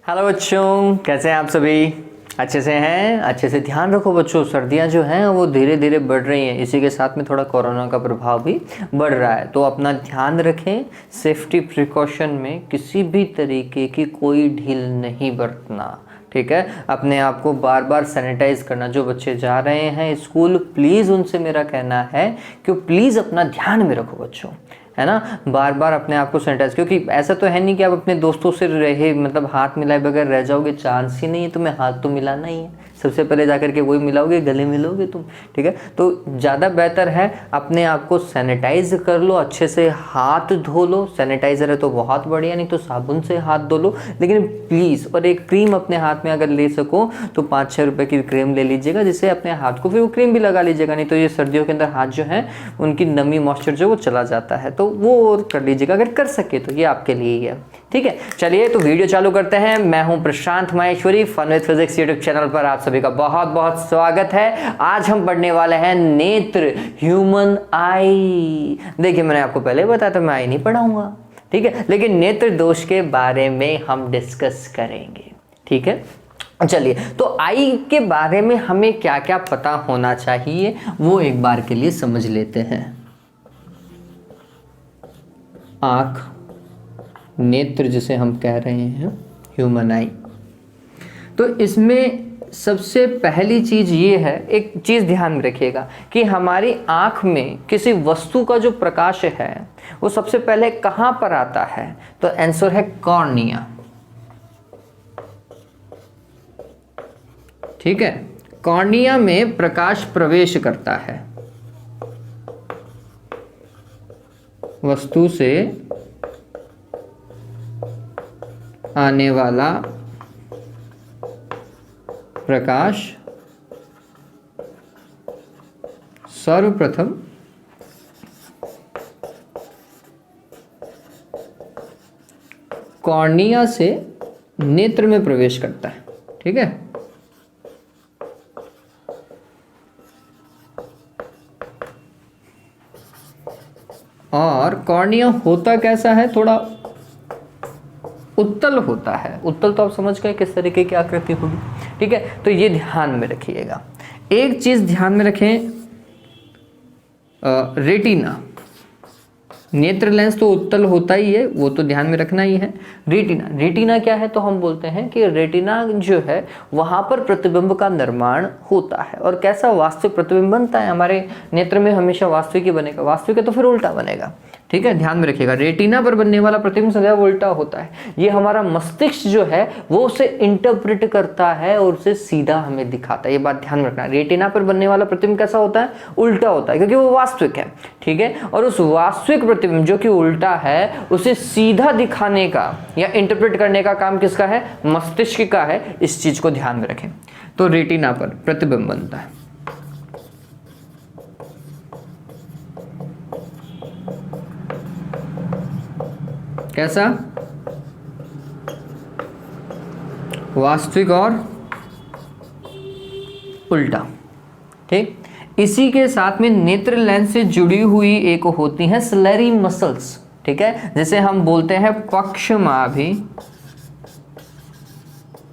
Hello बच्चों, कैसे हैं आप सभी? अच्छे से हैं? अच्छे से ध्यान रखो बच्चों, सर्दियां जो हैं वो धीरे धीरे बढ़ रही हैं। इसी के साथ में थोड़ा कोरोना का प्रभाव भी बढ़ रहा है, तो अपना ध्यान रखें। सेफ्टी प्रिकॉशन में किसी भी तरीके की कोई ढील नहीं बरतना, ठीक है। अपने आप को बार बार सैनिटाइज करना। जो बच्चे जा रहे हैं स्कूल, प्लीज़ उनसे मेरा कहना है कि प्लीज़ अपना ध्यान में रखो बच्चों, है ना। बार बार अपने आप को सैनिटाइज, क्योंकि ऐसा तो है नहीं कि आप अपने दोस्तों से रहे मतलब हाथ मिलाए बगैर रह जाओगे, चांस ही नहीं है। तुम्हें हाथ तो मिलाना ही है, सबसे पहले जाकर के वही मिलाओगे, गले मिलोगे तुम, ठीक है। तो ज़्यादा बेहतर है अपने आप को सैनिटाइज कर लो, अच्छे से हाथ धो लो। सैनिटाइजर है तो बहुत बढ़िया, नहीं तो साबुन से हाथ धो लो। लेकिन प्लीज़, और एक क्रीम अपने हाथ में अगर ले सको तो 5-6 रुपए की क्रीम ले लीजिएगा, जिससे अपने हाथ को फिर वो क्रीम भी लगा लीजिएगा। नहीं तो ये सर्दियों के अंदर हाथ जो है उनकी नमी मॉइस्चर जो वो चला जाता है, तो वो कर लीजिएगा अगर कर सके तो। ये आपके लिए ही है, ठीक है। चलिए तो वीडियो चालू करते हैं। मैं हूं Prashant Maheshwari, fun with physics YouTube channel पर आप सभी का बहुत बहुत स्वागत है। आज हम पढ़ने वाले हैं नेत्र, ह्यूमन आई। देखिए, मैंने आपको पहले बताया था मैं आई नहीं पढ़ाऊंगा, ठीक है, लेकिन नेत्र दोष के बारे में हम डिस्कस करेंगे, ठीक है। चलिए, तो आई के बारे में हमें क्या क्या पता होना चाहिए वो एक बार के लिए समझ लेते हैं। आँख, नेत्र जिसे हम कह रहे हैं, ह्यूमन आई। तो इसमें सबसे पहली चीज ये है, एक चीज ध्यान में रखिएगा कि हमारी आँख में किसी वस्तु का जो प्रकाश है वो सबसे पहले कहाँ पर आता है, तो आंसर है कॉर्निया, ठीक है। कॉर्निया में प्रकाश प्रवेश करता है, वस्तु से आने वाला प्रकाश सर्वप्रथम कॉर्निया से नेत्र में प्रवेश करता है, ठीक है। और कॉर्निया होता कैसा है, थोड़ा उत्तल होता है। उत्तल तो आप समझ गए किस तरीके की आकृति होगी, ठीक है। तो ये ध्यान में रखिएगा। एक चीज ध्यान में रखें, रेटिना, नेत्र लेंस तो उत्तल होता ही है, वो तो ध्यान में रखना ही है। रेटिना, रेटिना क्या है, तो हम बोलते हैं कि रेटिना जो है वहां पर प्रतिबिंब का निर्माण होता है। और कैसा वास्तविक प्रतिबिंब बनता है, हमारे नेत्र में हमेशा वास्तविक ही बनेगा, वास्तविक है तो फिर उल्टा बनेगा, ठीक है। ध्यान में रखिएगा, रेटिना पर बनने वाला प्रतिबिंब सदैव उल्टा होता है। ये हमारा मस्तिष्क जो है वो उसे इंटरप्रेट करता है और उसे सीधा हमें दिखाता है, ये बात ध्यान में रखना। रेटिना पर बनने वाला प्रतिबिंब कैसा होता है, उल्टा होता है, क्योंकि वो वास्तविक है, ठीक है। और उस वास्तविक प्रतिबिंब जो कि उल्टा है उसे सीधा दिखाने का या इंटरप्रेट करने का काम किसका है, मस्तिष्क का है। इस चीज को ध्यान में रखें। तो रेटिना पर प्रतिबिंब बनता है। कैसा, वास्तविक और उल्टा, ठीक। इसी के साथ में नेत्र लेंस से जुड़ी हुई एक होती है सिलेरी मसल्स, ठीक है, जिसे हम बोलते हैं पक्षमाभि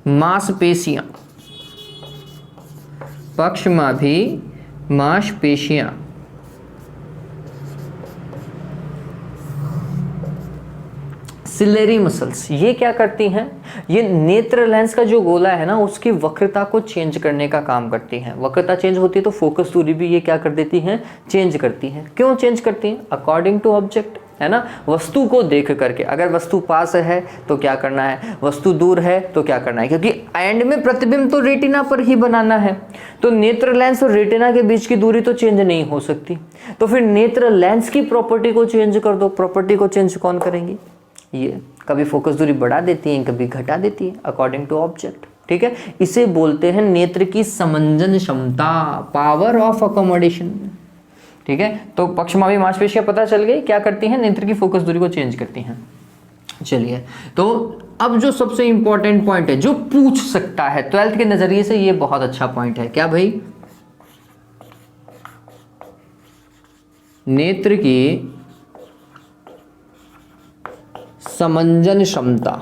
मांसपेशियां। पक्षमाभि मांसपेशियां सिलेरी मसल्स, ये क्या करती हैं, ये नेत्र लेंस का जो गोला है ना उसकी वक्रता को चेंज करने का काम करती हैं। वक्रता चेंज होती है तो फोकस दूरी भी ये क्या कर देती हैं, चेंज करती हैं। क्यों चेंज करती हैं, अकॉर्डिंग टू ऑब्जेक्ट, है ना। वस्तु को देख करके, अगर वस्तु पास है तो क्या करना है, वस्तु दूर है तो क्या करना है, क्योंकि एंड में प्रतिबिंब तो रेटिना पर ही बनाना है। तो नेत्र लेंस और रेटिना के बीच की दूरी तो चेंज नहीं हो सकती, तो फिर नेत्र लेंस की प्रॉपर्टी को चेंज कर दो। प्रॉपर्टी को चेंज कौन करेंगी, ये कभी फोकस दूरी बढ़ा देती है, कभी घटा देती है, अकॉर्डिंग टू ऑब्जेक्ट, ठीक है। इसे बोलते हैं नेत्र की समंजन क्षमता, पावर ऑफ अकोमोडेशन, ठीक है। तो पक्षमाभि मांसपेशियां पता चल गई क्या करती हैं, नेत्र की फोकस दूरी को चेंज करती हैं। चलिए, तो अब जो सबसे इंपॉर्टेंट पॉइंट है जो पूछ सकता है 12th के नजरिए से, ये बहुत अच्छा पॉइंट है। क्या भाई, नेत्र की समंजन क्षमता,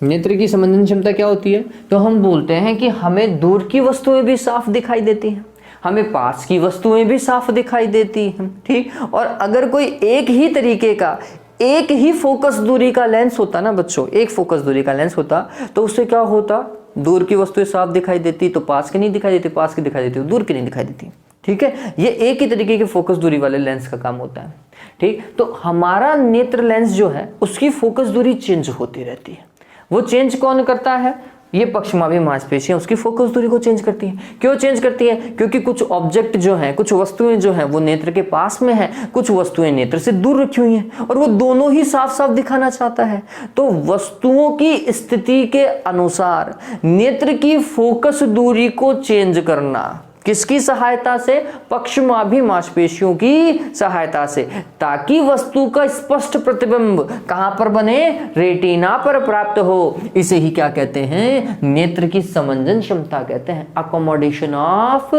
नेत्र की संवेदन क्षमता क्या होती है? तो हम बोलते हैं कि हमें दूर की वस्तुएं भी साफ दिखाई देती हैं, हमें पास की वस्तुएं भी साफ दिखाई देती हैं, ठीक। और अगर कोई एक ही तरीके का, एक ही फोकस दूरी का लेंस होता ना बच्चों, एक फोकस दूरी का लेंस होता, तो उससे क्या होता, दूर की वस्तुएं साफ दिखाई देती तो पास की नहीं दिखाई देती, पास की दिखाई देती तो दूर की नहीं दिखाई देती, ठीक है। ये एक ही तरीके के फोकस दूरी वाले लेंस का काम होता है, ठीक। तो हमारा नेत्र लेंस जो है उसकी फोकस दूरी चेंज होती रहती है। वो चेंज कौन करता है? ये पक्षमाभी मांसपेशियां उसकी फोकस दूरी को चेंज करती हैं। क्यों चेंज करती हैं? क्योंकि कुछ ऑब्जेक्ट जो हैं, कुछ वस्तुएं जो हैं वो नेत्र के पास में है, कुछ वस्तुएं नेत्र से दूर रखी हुई हैं, और वो दोनों ही साफ साफ दिखाना चाहता है। तो वस्तुओं की स्थिति के अनुसार नेत्र की फोकस दूरी को चेंज करना, किसकी सहायता से? पक्षमाभी मांसपेशियों की सहायता से, ताकि वस्तु का स्पष्ट प्रतिबिंब कहां पर बने? रेटिना पर प्राप्त हो। इसे ही क्या कहते हैं? नेत्र की समंजन क्षमता कहते हैं, accommodation of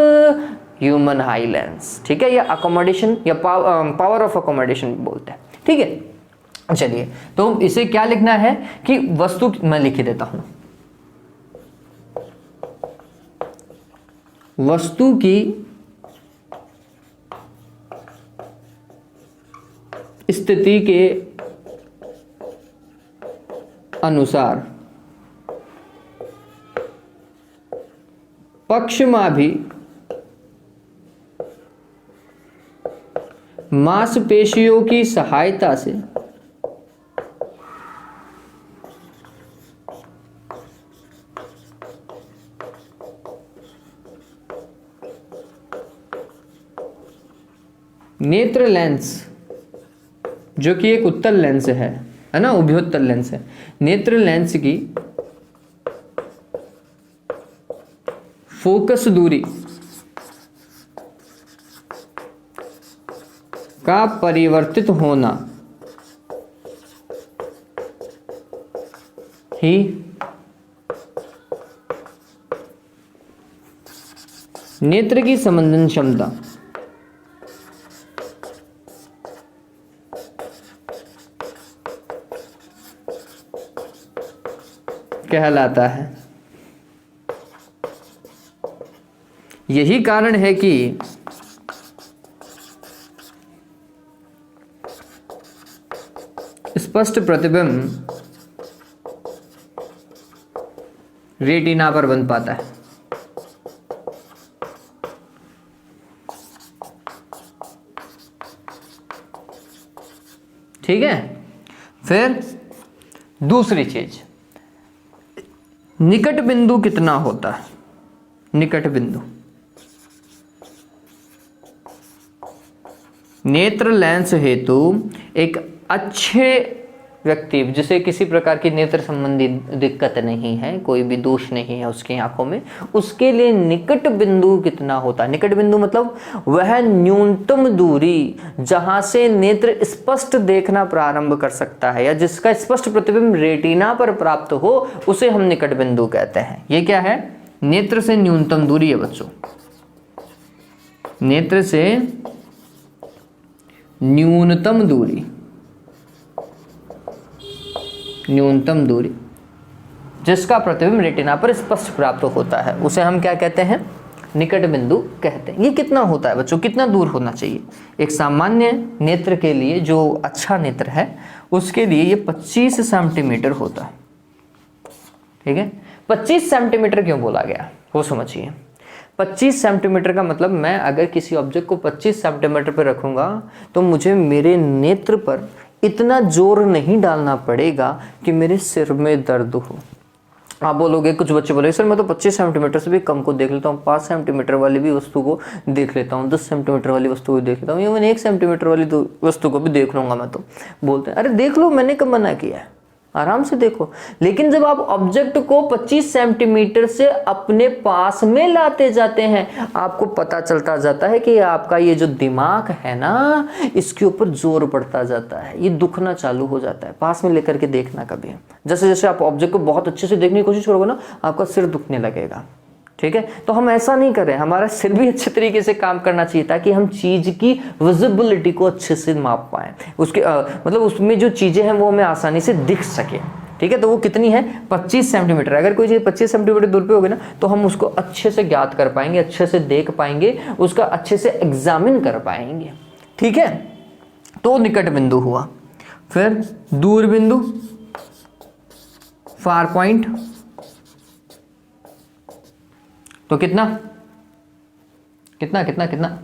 human eye lens, ठीक है। या अकोमोडेशन या पावर ऑफ अकोमोडेशन बोलते हैं, ठीक है। चलिए, तो इसे क्या लिखना है कि वस्तु, मैं लिख देता हूं, वस्तु की स्थिति के अनुसार पक्षमाभी मांसपेशियों की सहायता से नेत्र लेंस, जो कि एक उत्तल लेंस है ना, उभयोत्तल लेंस है, नेत्र लेंस की फोकस दूरी का परिवर्तित होना ही नेत्र की संवेदन क्षमता कहलाता है। यही कारण है कि स्पष्ट प्रतिबिंब रेटिना पर बन पाता है। ठीक है। फिर दूसरी चीज, निकट बिंदु कितना होता है? निकट बिंदु, नेत्र लेंस हेतु एक अच्छे व्यक्ति जिसे किसी प्रकार की नेत्र संबंधी दिक्कत नहीं है, कोई भी दोष नहीं है उसकी आंखों में, उसके लिए निकट बिंदु कितना होता है? निकट बिंदु मतलब वह न्यूनतम दूरी जहां से नेत्र स्पष्ट देखना प्रारंभ कर सकता है या जिसका स्पष्ट प्रतिबिंब रेटिना पर प्राप्त हो, उसे हम निकट बिंदु कहते हैं। ये क्या है? नेत्र से न्यूनतम दूरी है बच्चों, नेत्र से न्यूनतम दूरी, न्यूनतम दूरी जिसका प्रतिबिंब रेटिना पर स्पष्ट प्राप्त होता है, उसे हम क्या कहते हैं? निकट बिंदु कहते हैं। ये कितना होता है बच्चों? कितना दूर होना चाहिए? एक सामान्य नेत्र के लिए, जो अच्छा नेत्र है उसके लिए ये 25 सेंटीमीटर होता है। ठीक है, 25 सेंटीमीटर क्यों बोला गया वो समझिए। 25 सेंटीमीटर का मतलब, मैं अगर किसी ऑब्जेक्ट को 25 सेंटीमीटर पर रखूंगा तो मुझे मेरे नेत्र पर इतना जोर नहीं डालना पड़ेगा कि मेरे सिर में दर्द हो। आप बोलोगे, कुछ बच्चे बोलेंगे सर मैं तो 25 सेंटीमीटर से भी कम को देख लेता हूँ, 5 सेंटीमीटर वाली भी वस्तु को देख लेता हूँ, 10 सेंटीमीटर वाली वस्तु को देख लेता हूँ, इवन 1 सेंटीमीटर वाली वस्तु को भी देख लूँगा मैं। तो बोलते हैं अरे देख लो, मैंने कब मना किया है, आराम से देखो। लेकिन जब आप ऑब्जेक्ट को 25 सेंटीमीटर से अपने पास में लाते जाते हैं, आपको पता चलता जाता है कि आपका ये जो दिमाग है ना, इसके ऊपर जोर पड़ता जाता है, ये दुखना चालू हो जाता है। पास में लेकर के देखना कभी, जैसे जैसे आप ऑब्जेक्ट को बहुत अच्छे से देखने की कोशिश करोगे ना, आपका सिर दुखने लगेगा। ठीक है, तो हम ऐसा नहीं करें, हमारा सिर भी अच्छे तरीके से काम करना चाहिए ताकि हम चीज की विजिबिलिटी को अच्छे से माप पाएं, उसके मतलब उसमें जो चीजें हैं वो हमें आसानी से दिख सके। ठीक है, तो वो कितनी है 25 सेंटीमीटर। अगर कोई चीज़ 25 सेंटीमीटर दूर पे होगी ना तो हम उसको अच्छे से ज्ञात कर पाएंगे, अच्छे से देख पाएंगे, उसका अच्छे से एग्जामिन कर पाएंगे। ठीक है, तो निकट बिंदु हुआ। फिर दूर बिंदु, फार पॉइंट, तो कितना कितना कितना कितना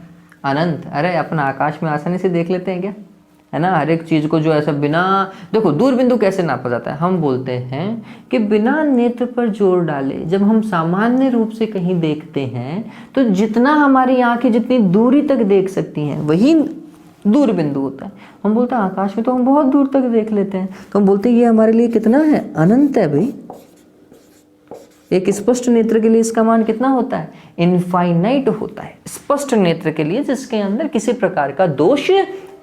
अनंत। अरे अपन आकाश में आसानी से देख लेते हैं क्या, है ना, हर एक चीज को जो ऐसा बिना, देखो दूर बिंदु कैसे नापा जाता है, हम बोलते हैं कि बिना नेत्र पर जोर डाले जब हम सामान्य रूप से कहीं देखते हैं तो जितना हमारी आंखें जितनी दूरी तक देख सकती हैं वही दूर बिंदु होता है। हम बोलते हैं आकाश में तो हम बहुत दूर तक देख लेते हैं, तो हम बोलते हैं ये हमारे लिए कितना है, अनंत है भाई। एक स्पष्ट नेत्र के लिए इसका मान कितना होता है, इनफाइनाइट होता है। स्पष्ट नेत्र के लिए जिसके अंदर किसी प्रकार का दोष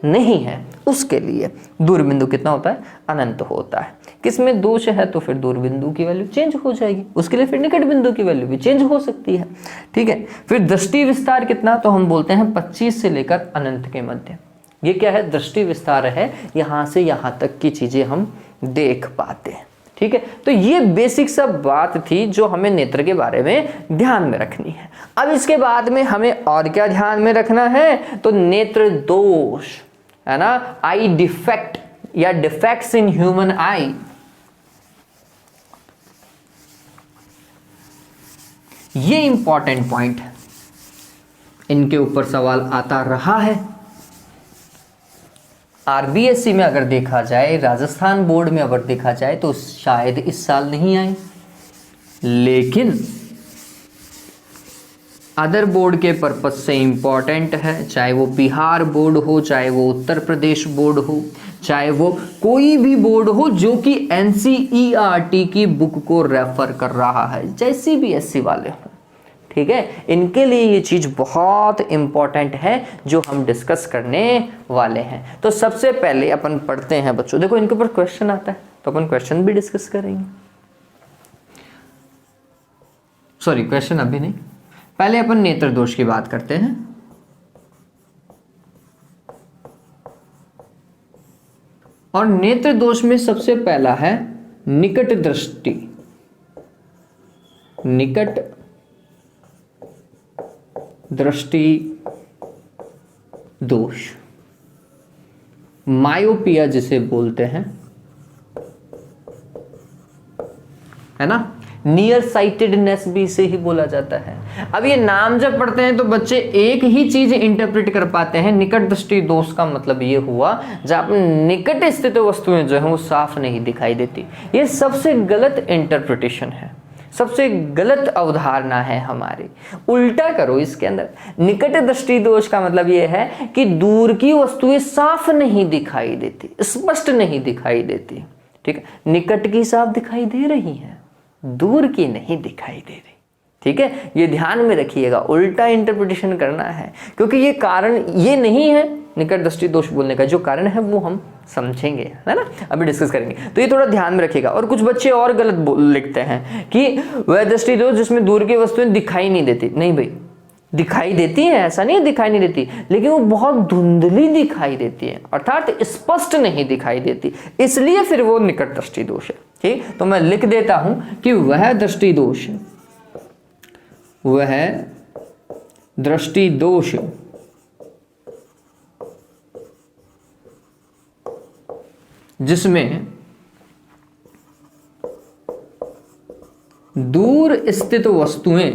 नहीं है उसके लिए दूर बिंदु कितना होता है, अनंत होता है। किसमें दोष है तो फिर दूर बिंदु की वैल्यू चेंज हो जाएगी, उसके लिए फिर निकट बिंदु की वैल्यू भी चेंज हो सकती है। ठीक है, फिर दृष्टि विस्तार कितना, तो हम बोलते हैं 25 से लेकर अनंत के मध्य। ये क्या है, दृष्टि विस्तार है, यहां से यहां तक की चीजें हम देख पाते हैं। ठीक है, तो ये बेसिक सब बात थी जो हमें नेत्र के बारे में ध्यान में रखनी है। अब इसके बाद में हमें और क्या ध्यान में रखना है, तो नेत्र दोष, है ना, आई डिफेक्ट या डिफेक्ट्स इन ह्यूमन आई। ये इंपॉर्टेंट पॉइंट है, इनके ऊपर सवाल आता रहा है। आरबीएससी में अगर देखा जाए, राजस्थान बोर्ड में अगर देखा जाए तो शायद इस साल नहीं आए, लेकिन अदर बोर्ड के पर्पज से इंपॉर्टेंट है, चाहे वो बिहार बोर्ड हो, चाहे वो उत्तर प्रदेश बोर्ड हो, चाहे वो कोई भी बोर्ड हो जो कि एनसीईआरटी की बुक को रेफर कर रहा है, चाहे सीबीएसई वाले हो। ठीक है, इनके लिए ये चीज बहुत इंपॉर्टेंट है जो हम डिस्कस करने वाले हैं। तो सबसे पहले अपन पढ़ते हैं बच्चों, देखो इनके ऊपर क्वेश्चन आता है तो अपन क्वेश्चन भी डिस्कस करेंगे। सॉरी, क्वेश्चन अभी नहीं, पहले अपन नेत्र दोष की बात करते हैं। और नेत्र दोष में सबसे पहला है निकट दृष्टि, निकट दृष्टि दोष, मायोपिया जिसे बोलते हैं, है ना, नियर साइटेडनेस भी इसे ही बोला जाता है। अब ये नाम जब पढ़ते हैं तो बच्चे एक ही चीज इंटरप्रेट कर पाते हैं, निकट दृष्टि दोष का मतलब ये हुआ जब निकट स्थित वस्तुएं जो है वो साफ नहीं दिखाई देती। ये सबसे गलत इंटरप्रिटेशन है, सबसे गलत अवधारणा है हमारी। उल्टा करो, इसके अंदर निकट दृष्टि दोष का मतलब यह है कि दूर की वस्तुएं साफ नहीं दिखाई देती, स्पष्ट नहीं दिखाई देती। ठीक है, निकट की साफ दिखाई दे रही है, दूर की नहीं दिखाई दे रही। ठीक है, ये ध्यान में रखिएगा, उल्टा इंटरप्रिटेशन करना है, क्योंकि ये कारण ये नहीं है निकट दृष्टि दोष बोलने का, जो कारण है वो हम समझेंगे, है ना, अभी डिस्कस करेंगे। तो ये थोड़ा ध्यान में रखिएगा। और कुछ बच्चे और गलत लिखते हैं कि वह दृष्टि दोष जिसमें दूर की वस्तुएं दिखाई नहीं देती। नहीं भाई, दिखाई देती है, ऐसा नहीं दिखाई नहीं देती, लेकिन वो बहुत धुंधली दिखाई देती है, अर्थात स्पष्ट नहीं दिखाई देती, इसलिए फिर वो निकट दृष्टि दोष है। ठीक, तो मैं लिख देता हूं कि वह दृष्टि दोष, वह दृष्टि दोष जिसमें दूर स्थित वस्तुएं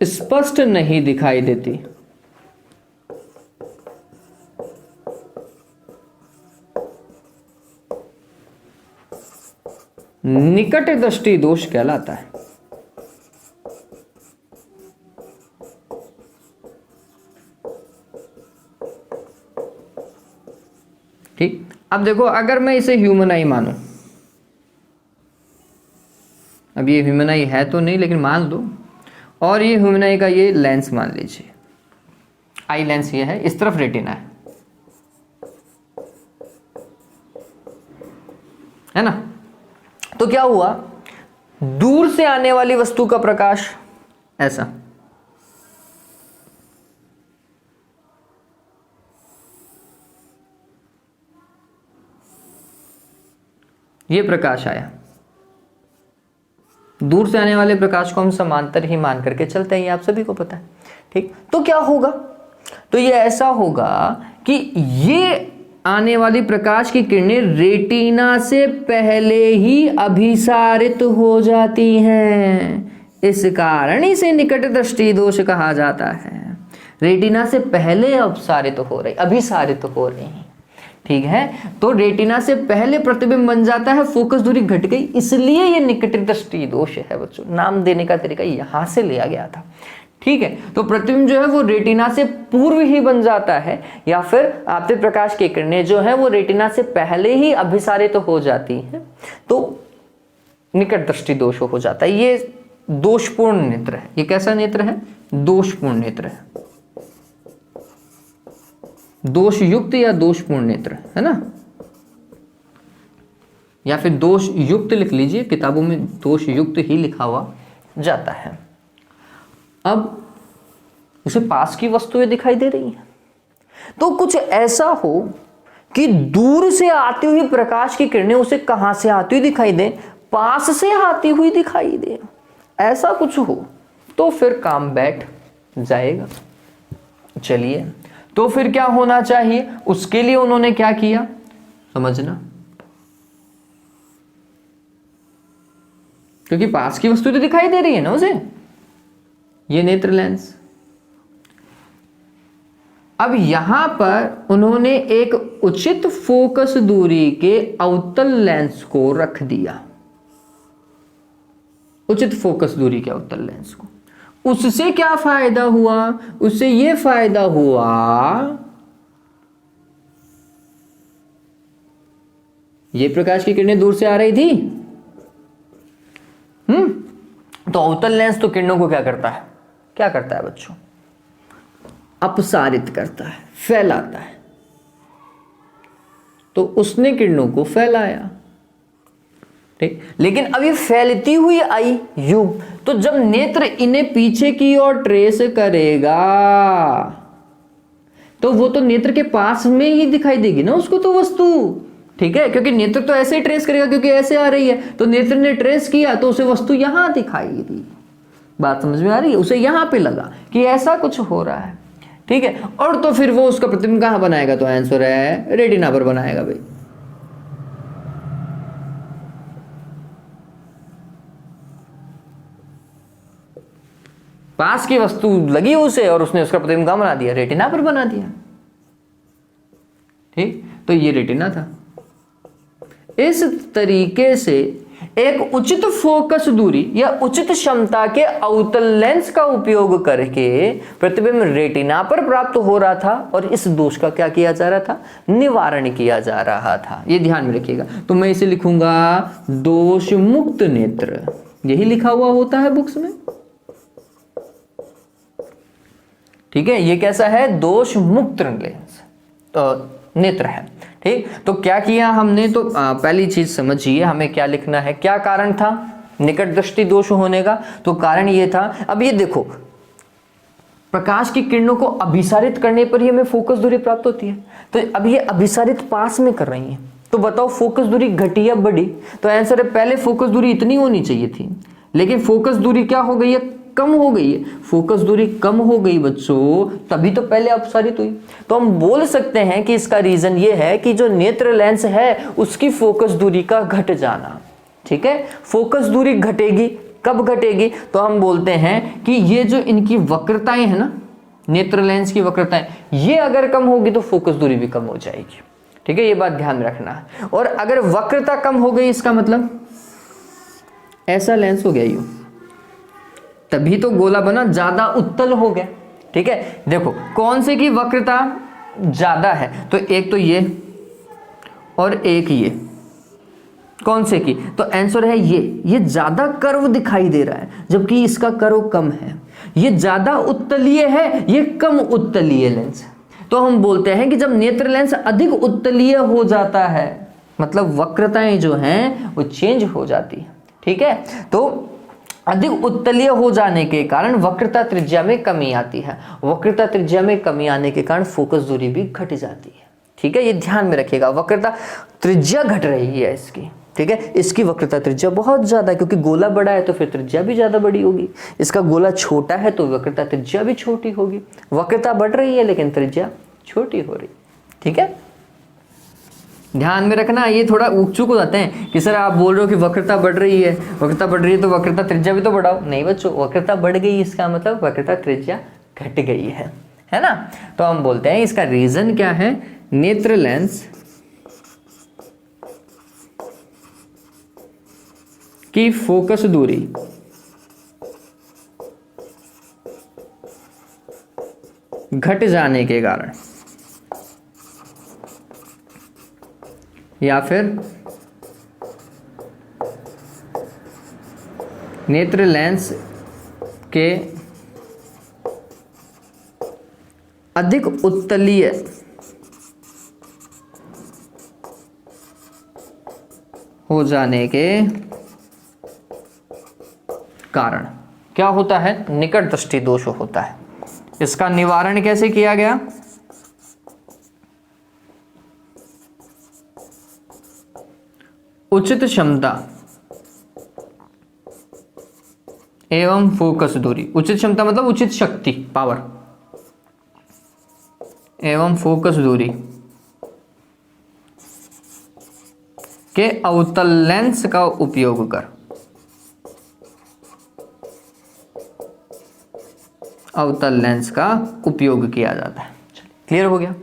स्पष्ट नहीं दिखाई देती, निकट दृष्टि दोष कहलाता है। ठीक, अब देखो अगर मैं इसे ह्यूमन आई मानूं, अब ये ह्यूमन आई है तो नहीं लेकिन मान दो, और ये ह्यूमन आई का ये लेंस मान लीजिए, आई लेंस ये है, इस तरफ रेटिना है ना। तो क्या हुआ, दूर से आने वाली वस्तु का प्रकाश ऐसा, ये प्रकाश आया, दूर से आने वाले प्रकाश को हम समांतर ही मान करके चलते हैं, ये आप सभी को पता है, ठीक। तो क्या होगा, तो ये ऐसा होगा कि ये आने वाली प्रकाश की किरणें रेटिना से पहले ही अभिसारित हो जाती हैं, इस कारण इसे निकट दृष्टि दोष कहा जाता है। रेटिना से पहले अभिसारित हो रही हैं, ठीक है। तो रेटिना से पहले प्रतिबिंब बन जाता है, फोकस दूरी घट गई, इसलिए ये निकट दृष्टि दोष है बच्चों। नाम देने का तरीका यहां से लिया गया था, ठीक है। तो प्रतिबिंब जो है वो रेटिना से पूर्व ही बन जाता है, या फिर आपतित प्रकाश की किरणें जो है वो रेटिना से पहले ही अभिसारित हो जाती हैं, तो निकट दृष्टि दोष हो जाता है। ये दोषपूर्ण नेत्र है। ये कैसा नेत्र है, दोषपूर्ण नेत्र है, दोष युक्त या दोषपूर्ण नेत्र है ना, या फिर दोष युक्त लिख लीजिए, किताबों में दोष युक्त ही लिखा हुआ जाता है। अब उसे पास की वस्तुएं दिखाई दे रही हैं, तो कुछ ऐसा हो कि दूर से आती हुई प्रकाश की किरणें उसे कहां से आती हुई दिखाई दे, पास से आती हुई दिखाई दे, ऐसा कुछ हो तो फिर काम बैठ जाएगा। चलिए, तो फिर क्या होना चाहिए, उसके लिए उन्होंने क्या किया समझना, क्योंकि पास की वस्तु तो दिखाई दे रही है ना उसे, ये नेत्र लेंस। अब यहां पर उन्होंने एक उचित फोकस दूरी के अवतल लेंस को रख दिया, उचित फोकस दूरी के अवतल लेंस को। उससे क्या फायदा हुआ, उससे यह फायदा हुआ ये प्रकाश की किरणें दूर से आ रही थी, तो अवतल लेंस तो किरणों को क्या करता है बच्चों, अपसारित करता है, फैलाता है। तो उसने किरणों को फैलाया, ठीक। लेकिन अब ये फैलती हुई आई यूं, तो जब नेत्र इन्हें पीछे की ओर ट्रेस करेगा तो वो तो नेत्र के पास में ही दिखाई देगी ना उसको तो वस्तु, ठीक है, क्योंकि नेत्र तो ऐसे ही ट्रेस करेगा, क्योंकि ऐसे आ रही है, तो नेत्र ने ट्रेस किया तो उसे वस्तु यहां दिखाई दी। बात समझ में आ रही है, उसे यहां पे लगा कि ऐसा कुछ हो रहा है, ठीक है। और तो फिर वो उसका प्रतिबिंब कहां बनाएगा, तो आंसर है रेटिना पर बनाएगा भाई। पास की वस्तु लगी उसे और उसने उसका प्रतिबिंब कहां बना दिया, रेटिना पर बना दिया, ठीक। तो ये रेटिना था। इस तरीके से एक उचित फोकस दूरी या उचित क्षमता के अवतल लेंस का उपयोग करके प्रतिबिंब रेटिना पर प्राप्त हो रहा था, और इस दोष का क्या किया जा रहा था, निवारण किया जा रहा था। ये ध्यान में रखिएगा। तो मैं इसे लिखूंगा दोष मुक्त नेत्र, यही लिखा हुआ होता है बुक्स में, ठीक है। ये कैसा है, दोष मुक्त लेंस तो नेत्र है, ठीक। तो क्या किया हमने, तो पहली चीज समझिए हमें क्या लिखना है, क्या कारण था निकट दृष्टि दोष होने का, तो कारण ये था। अब ये देखो, प्रकाश की किरणों को अभिसारित करने पर ही हमें फोकस दूरी प्राप्त होती है, तो अब ये अभिसारित पास में कर रही है, तो बताओ फोकस दूरी घटी या बढ़ी, तो आंसर है पहले फोकस दूरी इतनी होनी चाहिए थी, लेकिन फोकस दूरी क्या हो गई है, कम हो गई है। फोकस दूरी कम हो गई बच्चों, तभी तो पहले अपसारित हुई। तो हम बोल सकते हैं कि इसका रीजन ये है कि जो नेत्र लेंस है उसकी फोकस दूरी का घट जाना, ठीक है। फोकस दूरी घटेगी, कब घटेगी, तो हम बोलते हैं कि ये जो इनकी वक्रताएं है ना, नेत्र लेंस की वक्रताएं, ये अगर कम होगी तो फोकस दूरी भी कम हो जाएगी, ठीक है। ये बात ध्यान में रखना है। और अगर वक्रता कम हो गई, इसका मतलब ऐसा लेंस हो गया यूं, तभी तो गोला बना, ज्यादा उत्तल हो गया, ठीक है। देखो कौन से की वक्रता ज्यादा है, तो एक तो ये और एक ये, कौन से की, तो आंसर है ये ज्यादा कर्व दिखाई दे रहा है, जबकि इसका कर्व कम है। ये ज्यादा उत्तलीय है, ये कम उत्तलीय लेंस है। तो हम बोलते हैं कि जब नेत्र लेंस अधिक उत्तलीय हो जाता है, मतलब वक्रताएं जो हैं वो चेंज हो जाती है, ठीक है। तो अधिक उत्तलीय हो जाने के कारण वक्रता त्रिज्या में कमी आती है, वक्रता त्रिज्या में कमी आने के कारण फोकस दूरी भी घट जाती है, ठीक है। ये ध्यान में रखिएगा, वक्रता त्रिज्या घट रही है इसकी, ठीक है। इसकी वक्रता त्रिज्या बहुत ज़्यादा है, क्योंकि गोला बड़ा है तो फिर त्रिज्या भी ज़्यादा बड़ी होगी। इसका गोला छोटा है तो वक्रता त्रिज्या भी छोटी होगी। वक्रता बढ़ रही है लेकिन त्रिज्या छोटी हो रही, ठीक है। ध्यान में रखना, ये थोड़ा उकचुक हो जाते हैं कि सर आप बोल रहे हो कि वक्रता बढ़ रही है, वक्रता बढ़ रही है तो वक्रता त्रिज्या भी तो बढ़ाओ। नहीं बच्चों, वक्रता बढ़ गई इसका मतलब वक्रता त्रिज्या घट गई है ना। तो हम बोलते हैं इसका रीजन क्या है, नेत्र लेंस की फोकस दूरी घट जाने के कारण, या फिर नेत्र लेंस के अधिक उत्तलीय हो जाने के कारण क्या होता है, निकट दृष्टि दोष होता है। इसका निवारण कैसे किया गया, उचित क्षमता एवं फोकस दूरी। उचित क्षमता मतलब उचित शक्ति, पावर, एवं फोकस दूरी के अवतल लेंस का उपयोग कर, अवतल लेंस का उपयोग किया जाता है। क्लियर हो गया।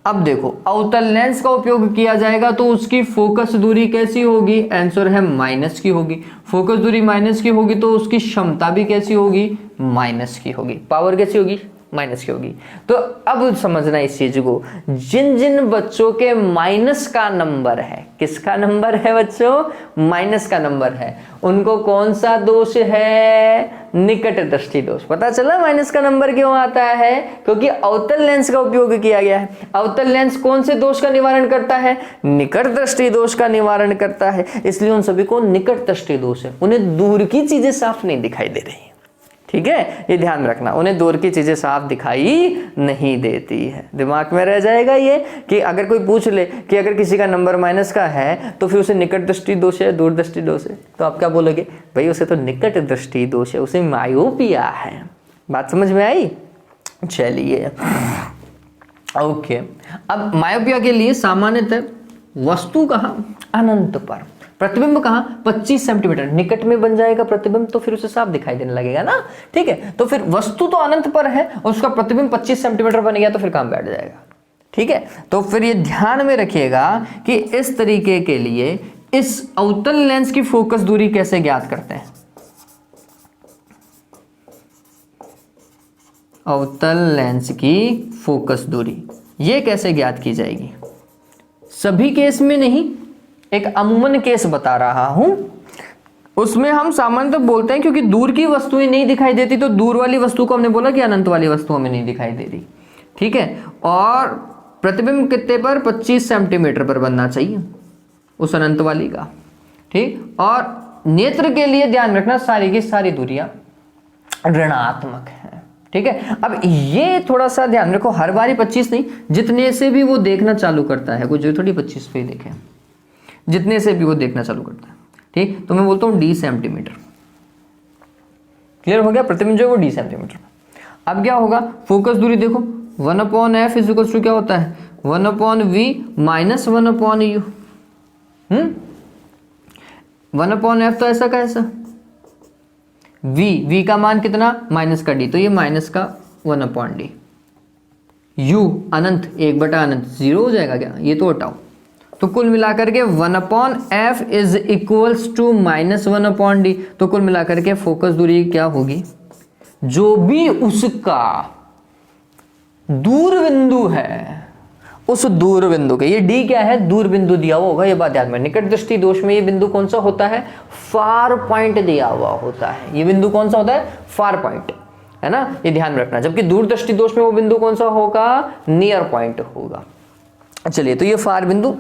अब देखो, अवतल लेंस का उपयोग किया जाएगा तो उसकी फोकस दूरी कैसी होगी, आंसर है माइनस की होगी। फोकस दूरी माइनस की होगी तो उसकी क्षमता भी कैसी होगी, माइनस की होगी। पावर कैसी होगी, माइनस की होगी। तो अब समझना इस चीज को, जिन जिन बच्चों के माइनस का नंबर है, किसका नंबर है बच्चों, माइनस का नंबर है, उनको कौन सा दोष है, निकट दृष्टि दोष। पता चला माइनस का नंबर क्यों आता है, क्योंकि अवतल लेंस का उपयोग किया गया है। अवतल लेंस कौन से दोष का निवारण करता है, निकट दृष्टि दोष का निवारण करता है, इसलिए उन सभी को निकट दृष्टि दोष है। उन्हें दूर की चीजें साफ नहीं दिखाई दे रही, ठीक है, ये ध्यान रखना, उन्हें दूर की चीजें साफ दिखाई नहीं देती है। दिमाग में रह जाएगा ये कि अगर कोई पूछ ले कि अगर किसी का नंबर माइनस का है तो फिर उसे निकट दृष्टि दोष है, दूर दृष्टि दोष है, तो आप क्या बोलोगे, भाई उसे तो निकट दृष्टि दोष है, उसे मायोपिया है। बात समझ में आई। चलिए ओके, अब मायोपिया के लिए सामान्यतः वस्तु कहाँ, अनंत पर, प्रतिबिंब कहाँ, 25 सेंटीमीटर निकट में बन जाएगा प्रतिबिंब, तो फिर उसे साफ दिखाई देने लगेगा ना, ठीक है। तो फिर वस्तु तो अनंत पर है और उसका प्रतिबिंब 25 सेंटीमीटर बन गया तो फिर काम बैठ जाएगा, ठीक है। तो फिर ये ध्यान में रखिएगा कि इस तरीके के लिए इस अवतल लेंस की फोकस दूरी कैसे ज्ञात करते हैं। अवतल लेंस की फोकस दूरी ये कैसे ज्ञात की जाएगी, सभी केस में नहीं, एक अमूमन केस बता रहा हूं, उसमें हम सामान्यतः बोलते हैं क्योंकि दूर की वस्तुएं नहीं दिखाई देती तो दूर वाली वस्तु को हमने बोला कि अनंत वाली वस्तु हमें नहीं दिखाई दे रही, ठीक है। और प्रतिबिंब कितने पर, 25 सेंटीमीटर पर बनना चाहिए उस अनंत वाली का, ठीक। और नेत्र के लिए ध्यान रखना सारी की सारी दूरियां ऋणात्मक है, ठीक है। अब ये थोड़ा सा ध्यान रखो, हर बारी 25 नहीं, जितने से भी वो देखना चालू करता है, कुछ जो थोड़ी 25 पे ही देखे, जितने से भी वो देखना चालू करता है, ठीक। तो मैं बोलता हूं डी सेंटीमीटर। क्लियर हो गया, प्रतिबिंब जो है वो डी सेंटीमीटर। अब क्या होगा, फोकस दूरी देखो 1/f इक्वल्स टू क्या होता है, 1/v माइनस 1/u। 1/f तो ऐसा का ऐसा, v का मान कितना, माइनस का d, तो ये माइनस का 1/d। u अनंत, 1/अनंत, 0 हो जाएगा क्या, ये तो हटाओ। तो कुल मिलाकर के 1/f is equals to minus 1/d। तो कुल मिलाकर के फोकस दूरी क्या होगी, जो भी उसका दूर बिंदु है, उस दूर बिंदु के, ये d क्या है, दूर बिंदु दिया हुआ होगा, ये बात याद में। निकट दृष्टि दोष में ये बिंदु कौन सा होता है, फार पॉइंट दिया हुआ होता है। ये बिंदु कौन सा होता है, फार पॉइंट, है ना, ये ध्यान रखना। जबकि दूर दृष्टि दोष में वो बिंदु कौन सा होगा, नियर पॉइंट होगा। चलिए, तो ये फार बिंदु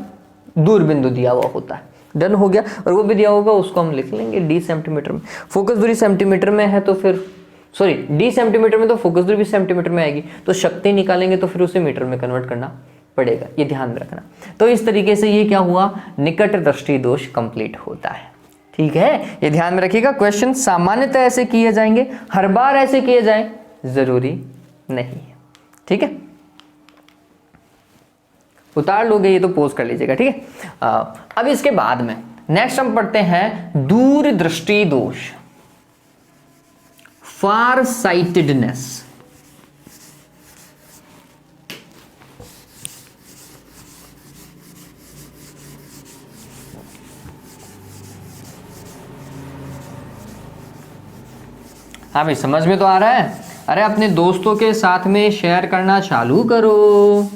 दूर बिंदु दिया हुआ होता है, डन हो गया। और वो भी दिया होगा, उसको हम लिख लेंगे डी सेंटीमीटर में। फोकस दूरी सेंटीमीटर में है तो फिर सॉरी डी सेंटीमीटर में, तो फोकस दूरी भी सेंटीमीटर में आएगी, तो शक्ति निकालेंगे तो फिर उसे मीटर में कन्वर्ट करना पड़ेगा, ये ध्यान में रखना। तो इस तरीके से ये क्या हुआ, निकट दृष्टि दोष कंप्लीट होता है। ठीक है, ये ध्यान में रखिएगा। क्वेश्चन सामान्यतः ऐसे किए जाएंगे, हर बार ऐसे किए जाएं जरूरी नहीं है। ठीक है, उतार लोगे ये तो पोज कर लीजिएगा। ठीक है, अब इसके बाद में नेक्स्ट हम पढ़ते हैं दूरदृष्टि दोष, फार साइटेडनेस। हाँ भाई, समझ में तो आ रहा है? अरे अपने दोस्तों के साथ में शेयर करना चालू करो,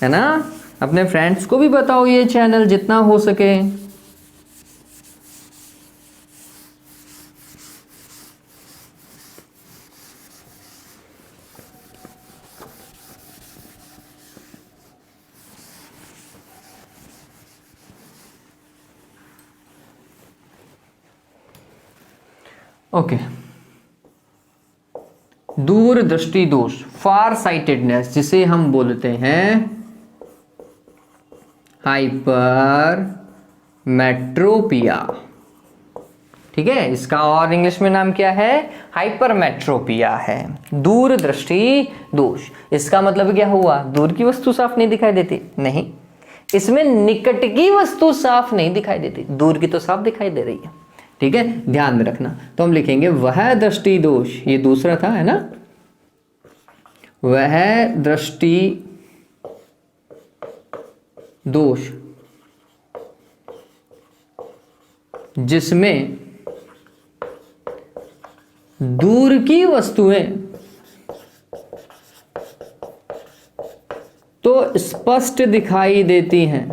है ना, अपने फ्रेंड्स को भी बताओ ये चैनल जितना हो सके। ओके, दूरदृष्टि दोष, फार साइटेडनेस, जिसे हम बोलते हैं हाइपर मेट्रोपिया। ठीक है, इसका और इंग्लिश में नाम क्या है, हाइपर मेट्रोपिया है, दूरदृष्टि दोष। इसका मतलब क्या हुआ, दूर की वस्तु साफ नहीं दिखाई देती? नहीं, इसमें निकट की वस्तु साफ नहीं दिखाई देती, दूर की तो साफ दिखाई दे रही है। ठीक है, ध्यान में रखना। तो हम लिखेंगे वह दृष्टि दोष, ये दूसरा था, है ना, वह दृष्टि दोष जिसमें दूर की वस्तुएं तो स्पष्ट दिखाई देती हैं,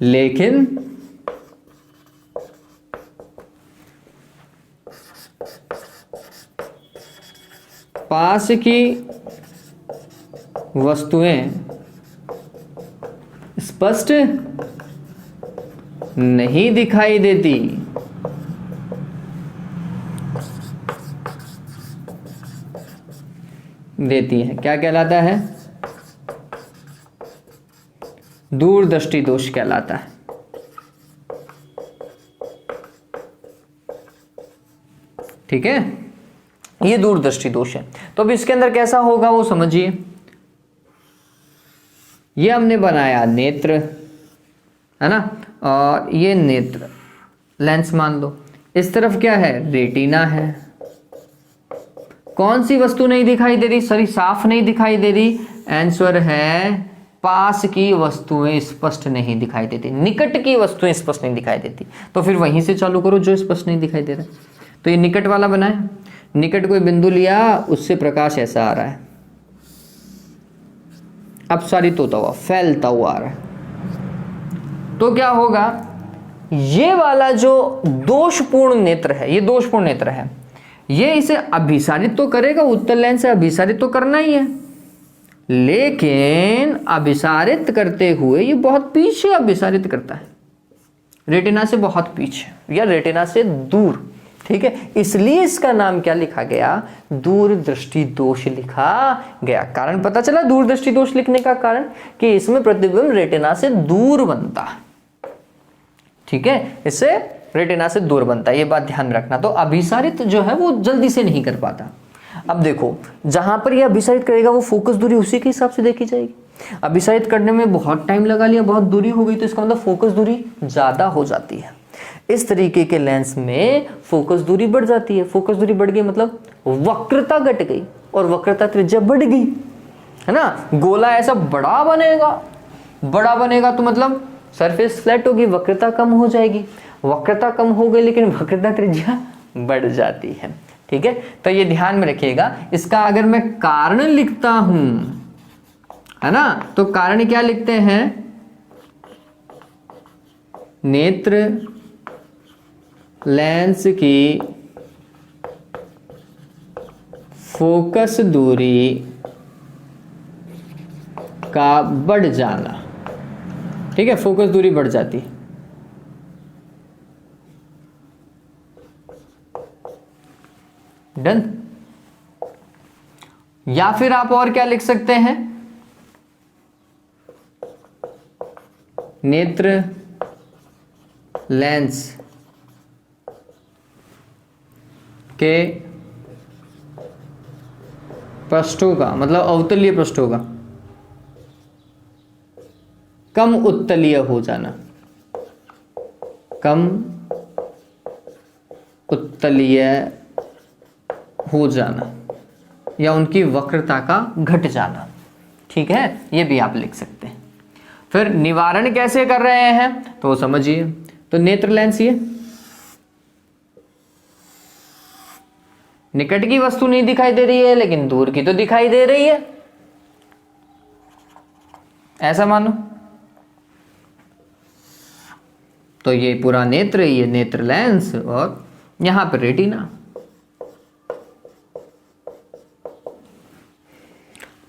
लेकिन पास की वस्तुएं स्पष्ट नहीं दिखाई देती। हैं, क्या कहलाता है, दूरदृष्टि दोष कहलाता है। ठीक है, ये दूरदृष्टि दोष है। तो अब इसके अंदर कैसा होगा वो समझिए। ये हमने बनाया नेत्र, है ना, और ये नेत्र लेंस मान लो, इस तरफ क्या है, रेटिना है। कौन सी वस्तु नहीं दिखाई दे रही, सॉरी साफ नहीं दिखाई दे रही, आंसर है पास की वस्तुएं स्पष्ट नहीं दिखाई देती, निकट की वस्तुएं स्पष्ट नहीं दिखाई देती। तो फिर वहीं से चालू करो जो स्पष्ट नहीं दिखाई दे रहा। तो ये निकट वाला बना है, निकट कोई बिंदु लिया, उससे प्रकाश ऐसा आ रहा है, अपसारित होता हुआ, फैलता हुआ आ रहा है। तो क्या होगा, ये वाला जो दोषपूर्ण नेत्र है, ये दोषपूर्ण नेत्र है, ये इसे अभिसारित तो करेगा, उत्तल लेंस से अभिसारित तो करना ही है, लेकिन अभिसारित करते हुए ये बहुत पीछे अभिसारित करता है, रेटिना से बहुत पीछे या रेटिना से दूर। ठीक है, इसलिए इसका नाम क्या लिखा गया, दूरदृष्टि दोष लिखा गया। कारण पता चला दूरदृष्टि दोष लिखने का कारण, कि इसमें प्रतिबिंब रेटिना से दूर बनता है। ठीक है, इससे रेटिना से दूर बनता है, ये बात ध्यान रखना। तो अभिसारित जो है वो जल्दी से नहीं कर पाता। अब देखो, जहां पर ये अभिसारित करेगा वो फोकस दूरी उसी के हिसाब से देखी जाएगी। अभिसारित करने में बहुत टाइम लगा लिया, बहुत दूरी हो गई, तो इसका मतलब फोकस दूरी ज्यादा हो जाती है। इस तरीके के लेंस में फोकस दूरी बढ़ जाती है। फोकस दूरी बढ़ गई मतलब वक्रता घट गई, और वक्रता त्रिज्या बढ़ गई, है ना। गोला ऐसा बड़ा बनेगा तो मतलब सरफेस फ्लैट होगी, वक्रता कम हो जाएगी। वक्रता कम हो गई लेकिन वक्रता त्रिज्या बढ़ जाती है। ठीक है, तो ये ध्यान में रखिएगा। इसका अगर मैं कारण लिखता हूं, है ना, तो कारण क्या लिखते हैं, नेत्र लेंस की फोकस दूरी का बढ़ जाना। ठीक है, फोकस दूरी बढ़ जाती है। डन। या फिर आप और क्या लिख सकते हैं, नेत्र लेंस के पृष्ठों का, मतलब अवतलीय पृष्ठों का कम उत्तलीय हो जाना, कम उत्तलीय हो जाना, या उनकी वक्रता का घट जाना। ठीक है, ये भी आप लिख सकते हैं। फिर निवारण कैसे कर रहे हैं तो समझिए। तो नेत्र लेंस, ये निकट की वस्तु नहीं दिखाई दे रही है लेकिन दूर की तो दिखाई दे रही है, ऐसा मानो। तो ये पूरा नेत्र, ये नेत्र लेंस, और यहां पर रेटिना।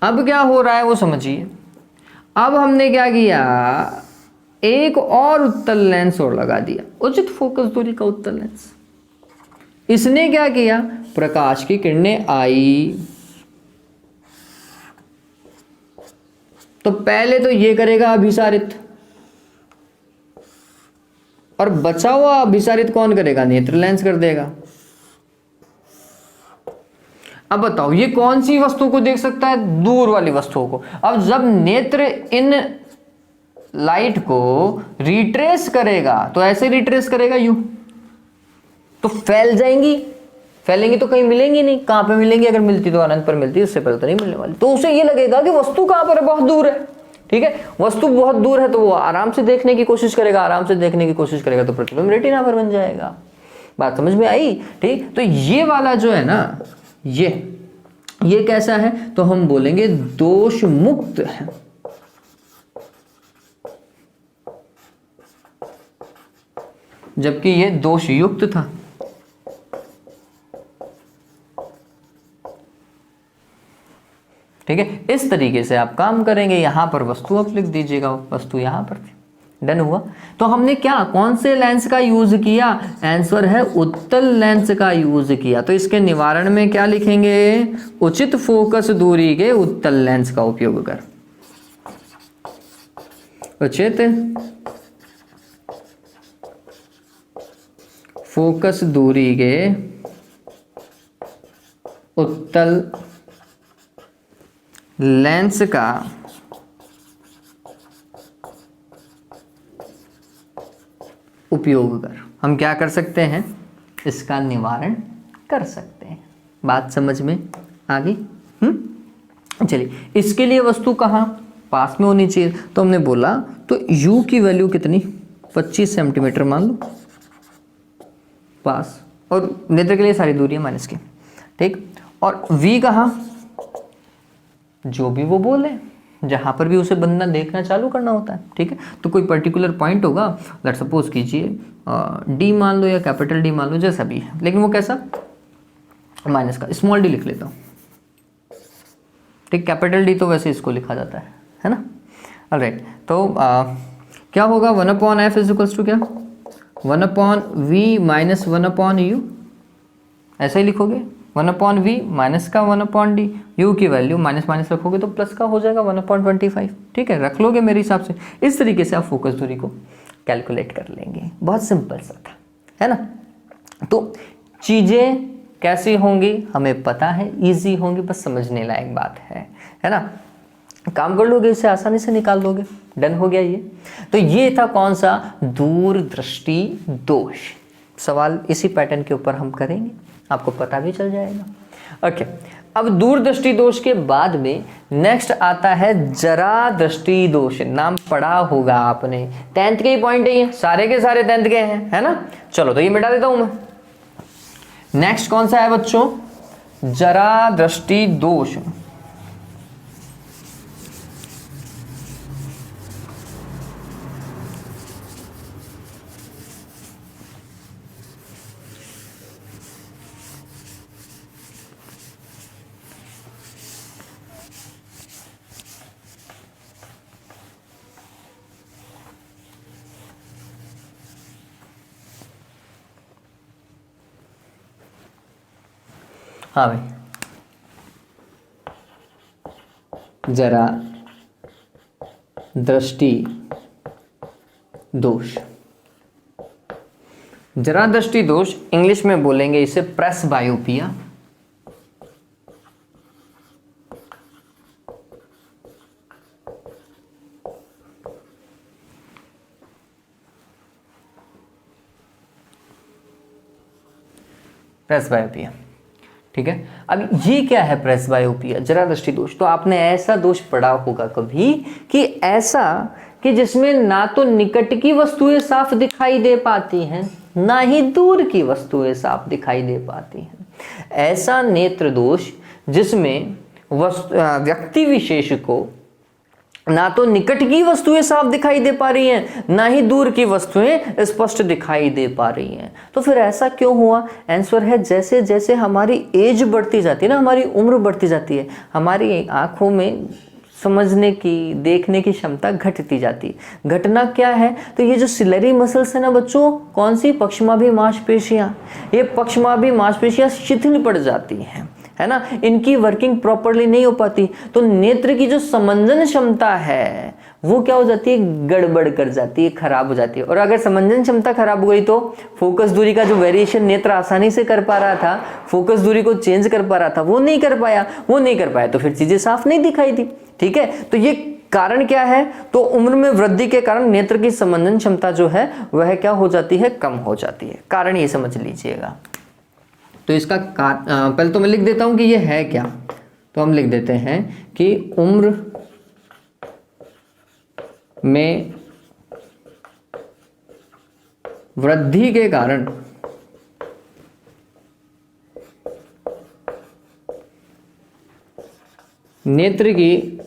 अब क्या हो रहा है वो समझिए। अब हमने क्या किया, एक और उत्तल लेंस और लगा दिया, उचित फोकस दूरी का उत्तल लेंस। इसने क्या किया, प्रकाश की किरणें आई तो पहले तो ये करेगा अभिसारित, और बचा हुआ अभिसारित कौन करेगा, नेत्र लेंस कर देगा। अब बताओ ये कौन सी वस्तु को देख सकता है, दूर वाली वस्तुओं को। अब जब नेत्र इन लाइट को रिट्रेस करेगा तो ऐसे रिट्रेस करेगा, यूं तो फैल जाएंगी, फैलेंगी तो कहीं मिलेंगी नहीं। कहां पे मिलेंगी, अगर मिलती तो अनंत पर मिलती, उससे पहले तो नहीं मिलने वाली। तो उसे ये लगेगा कि वस्तु कहां पर है, बहुत दूर है। ठीक है, वस्तु बहुत दूर है तो वो आराम से देखने की कोशिश करेगा, आराम से देखने की कोशिश करेगा तो प्रतिबिंब रेटिना पर बन जाएगा। बात समझ में आई। ठीक, तो ये वाला जो है ना, ये कैसा है, तो हम बोलेंगे दोष मुक्त है। जबकि ये दोष युक्त था। ठीक है, इस तरीके से आप काम करेंगे। यहां पर वस्तु आप लिख दीजिएगा, वस्तु यहां पर थी। डन हुआ। तो हमने क्या, कौन से लेंस का यूज किया, आंसर है उत्तल लेंस का यूज किया। तो इसके निवारण में क्या लिखेंगे, उचित फोकस दूरी के उत्तल लेंस का उपयोग कर। उचित फोकस दूरी के उत्तल लेंस का उपयोग कर हम क्या कर सकते हैं, इसका निवारण कर सकते हैं। बात समझ में आ गई। चलिए, इसके लिए वस्तु कहाँ पास में होनी चाहिए, तो हमने बोला तो u की वैल्यू कितनी, 25 सेंटीमीटर मान लो पास, और नेत्र के लिए सारी दूरी है माइनस की। ठीक, और v कहाँ, जो भी वो बोले, जहां पर भी उसे बनना देखना चालू करना होता है। ठीक है, तो कोई पर्टिकुलर पॉइंट होगा, लेट सपोज कीजिए डी मान लो या कैपिटल डी मान लो, जैसा भी है, लेकिन वो कैसा, माइनस का, स्मॉल डी लिख लेता हूँ। ठीक, कैपिटल डी तो वैसे इसको लिखा जाता है ना। ऑलराइट, तो क्या होगा, 1/f इज इक्वल्स टू क्या, 1/v माइनस 1/u, ऐसा ही लिखोगे। 1/v माइनस का 1/d, u की वैल्यू माइनस माइनस रखोगे तो प्लस का हो जाएगा 1/25। ठीक है, रख लोगे मेरे हिसाब से। इस तरीके से आप फोकस दूरी को कैलकुलेट कर लेंगे। बहुत सिंपल सा था, है ना। तो चीजें कैसी होंगी हमें पता है, इजी होंगी, बस समझने लायक बात है ना। काम कर लोगे, इसे आसानी से निकाल लोगे। डन हो गया ये। तो ये था कौन सा, दूरदृष्टि दोष। सवाल इसी पैटर्न के ऊपर हम करेंगे, आपको पता भी चल जाएगा। ओके, अब दूरदृष्टि दोष के बाद में नेक्स्ट आता है जरा दृष्टि दोष। नाम पढ़ा होगा आपने, 10th के ही पॉइंट है ये, सारे के सारे 10th के हैं, है ना। चलो तो ये मिटा देता हूं मैं। नेक्स्ट कौन सा है बच्चों, जरा दृष्टि दोष। हाँ भाई, जरा दृष्टि दोष। जरा दृष्टि दोष इंग्लिश में बोलेंगे इसे प्रेसबायोपिया। प्रेसबायोपिया, ठीक है। अब ये क्या है प्रेसबायोपिया, जरा दृष्टि दोष? तो आपने ऐसा दोष पढ़ा होगा कभी कि ऐसा कि जिसमें ना तो निकट की वस्तुएं साफ दिखाई दे पाती हैं, ना ही दूर की वस्तुएं साफ दिखाई दे पाती हैं। ऐसा नेत्र दोष जिसमें व्यक्ति विशेष को ना तो निकट की वस्तुएं साफ दिखाई दे पा रही हैं, ना ही दूर की वस्तुएं स्पष्ट दिखाई दे पा रही हैं। तो फिर ऐसा क्यों हुआ? आंसर है जैसे जैसे हमारी एज बढ़ती जाती है ना, हमारी उम्र बढ़ती जाती है, हमारी आंखों में समझने की, देखने की क्षमता घटती जाती है। घटना क्या है? तो ये जो सिलरी मसल्स है ना बच्चों, कौन सी? पक्षमाभी मांसपेशियां। ये पक्षमाभी मांसपेशियां शिथिल पड़ जाती हैं, है ना, इनकी वर्किंग प्रॉपरली नहीं हो पाती। तो नेत्र की जो समंजन क्षमता है वो क्या हो जाती है? गड़बड़ कर जाती है, खराब हो जाती है। और अगर समंजन क्षमता खराब हो गई तो फोकस दूरी का जो वेरिएशन नेत्र आसानी से कर पा रहा था, फोकस दूरी को चेंज कर पा रहा था, वो नहीं कर पाया तो फिर चीजें साफ नहीं दिखाई दी। ठीक है, तो ये कारण क्या है? तो उम्र में वृद्धि के कारण नेत्र की समंजन क्षमता जो है वह क्या हो जाती है? कम हो जाती है। कारण ये समझ लीजिएगा। तो इसका पहले तो मैं लिख देता हूं कि ये है क्या। तो हम लिख देते हैं कि उम्र में वृद्धि के कारण नेत्र की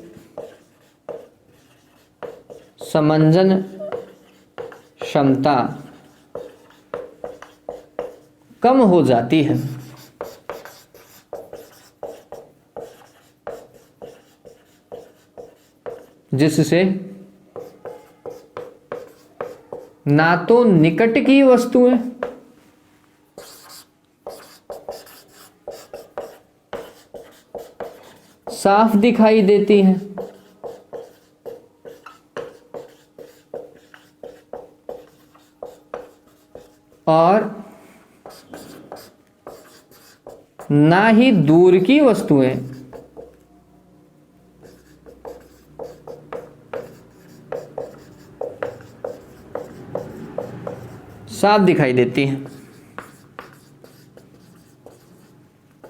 समंजन क्षमता कम हो जाती है, जिससे ना तो निकट की वस्तुएं साफ दिखाई देती हैं और ना ही दूर की वस्तुएं साफ दिखाई देती हैं।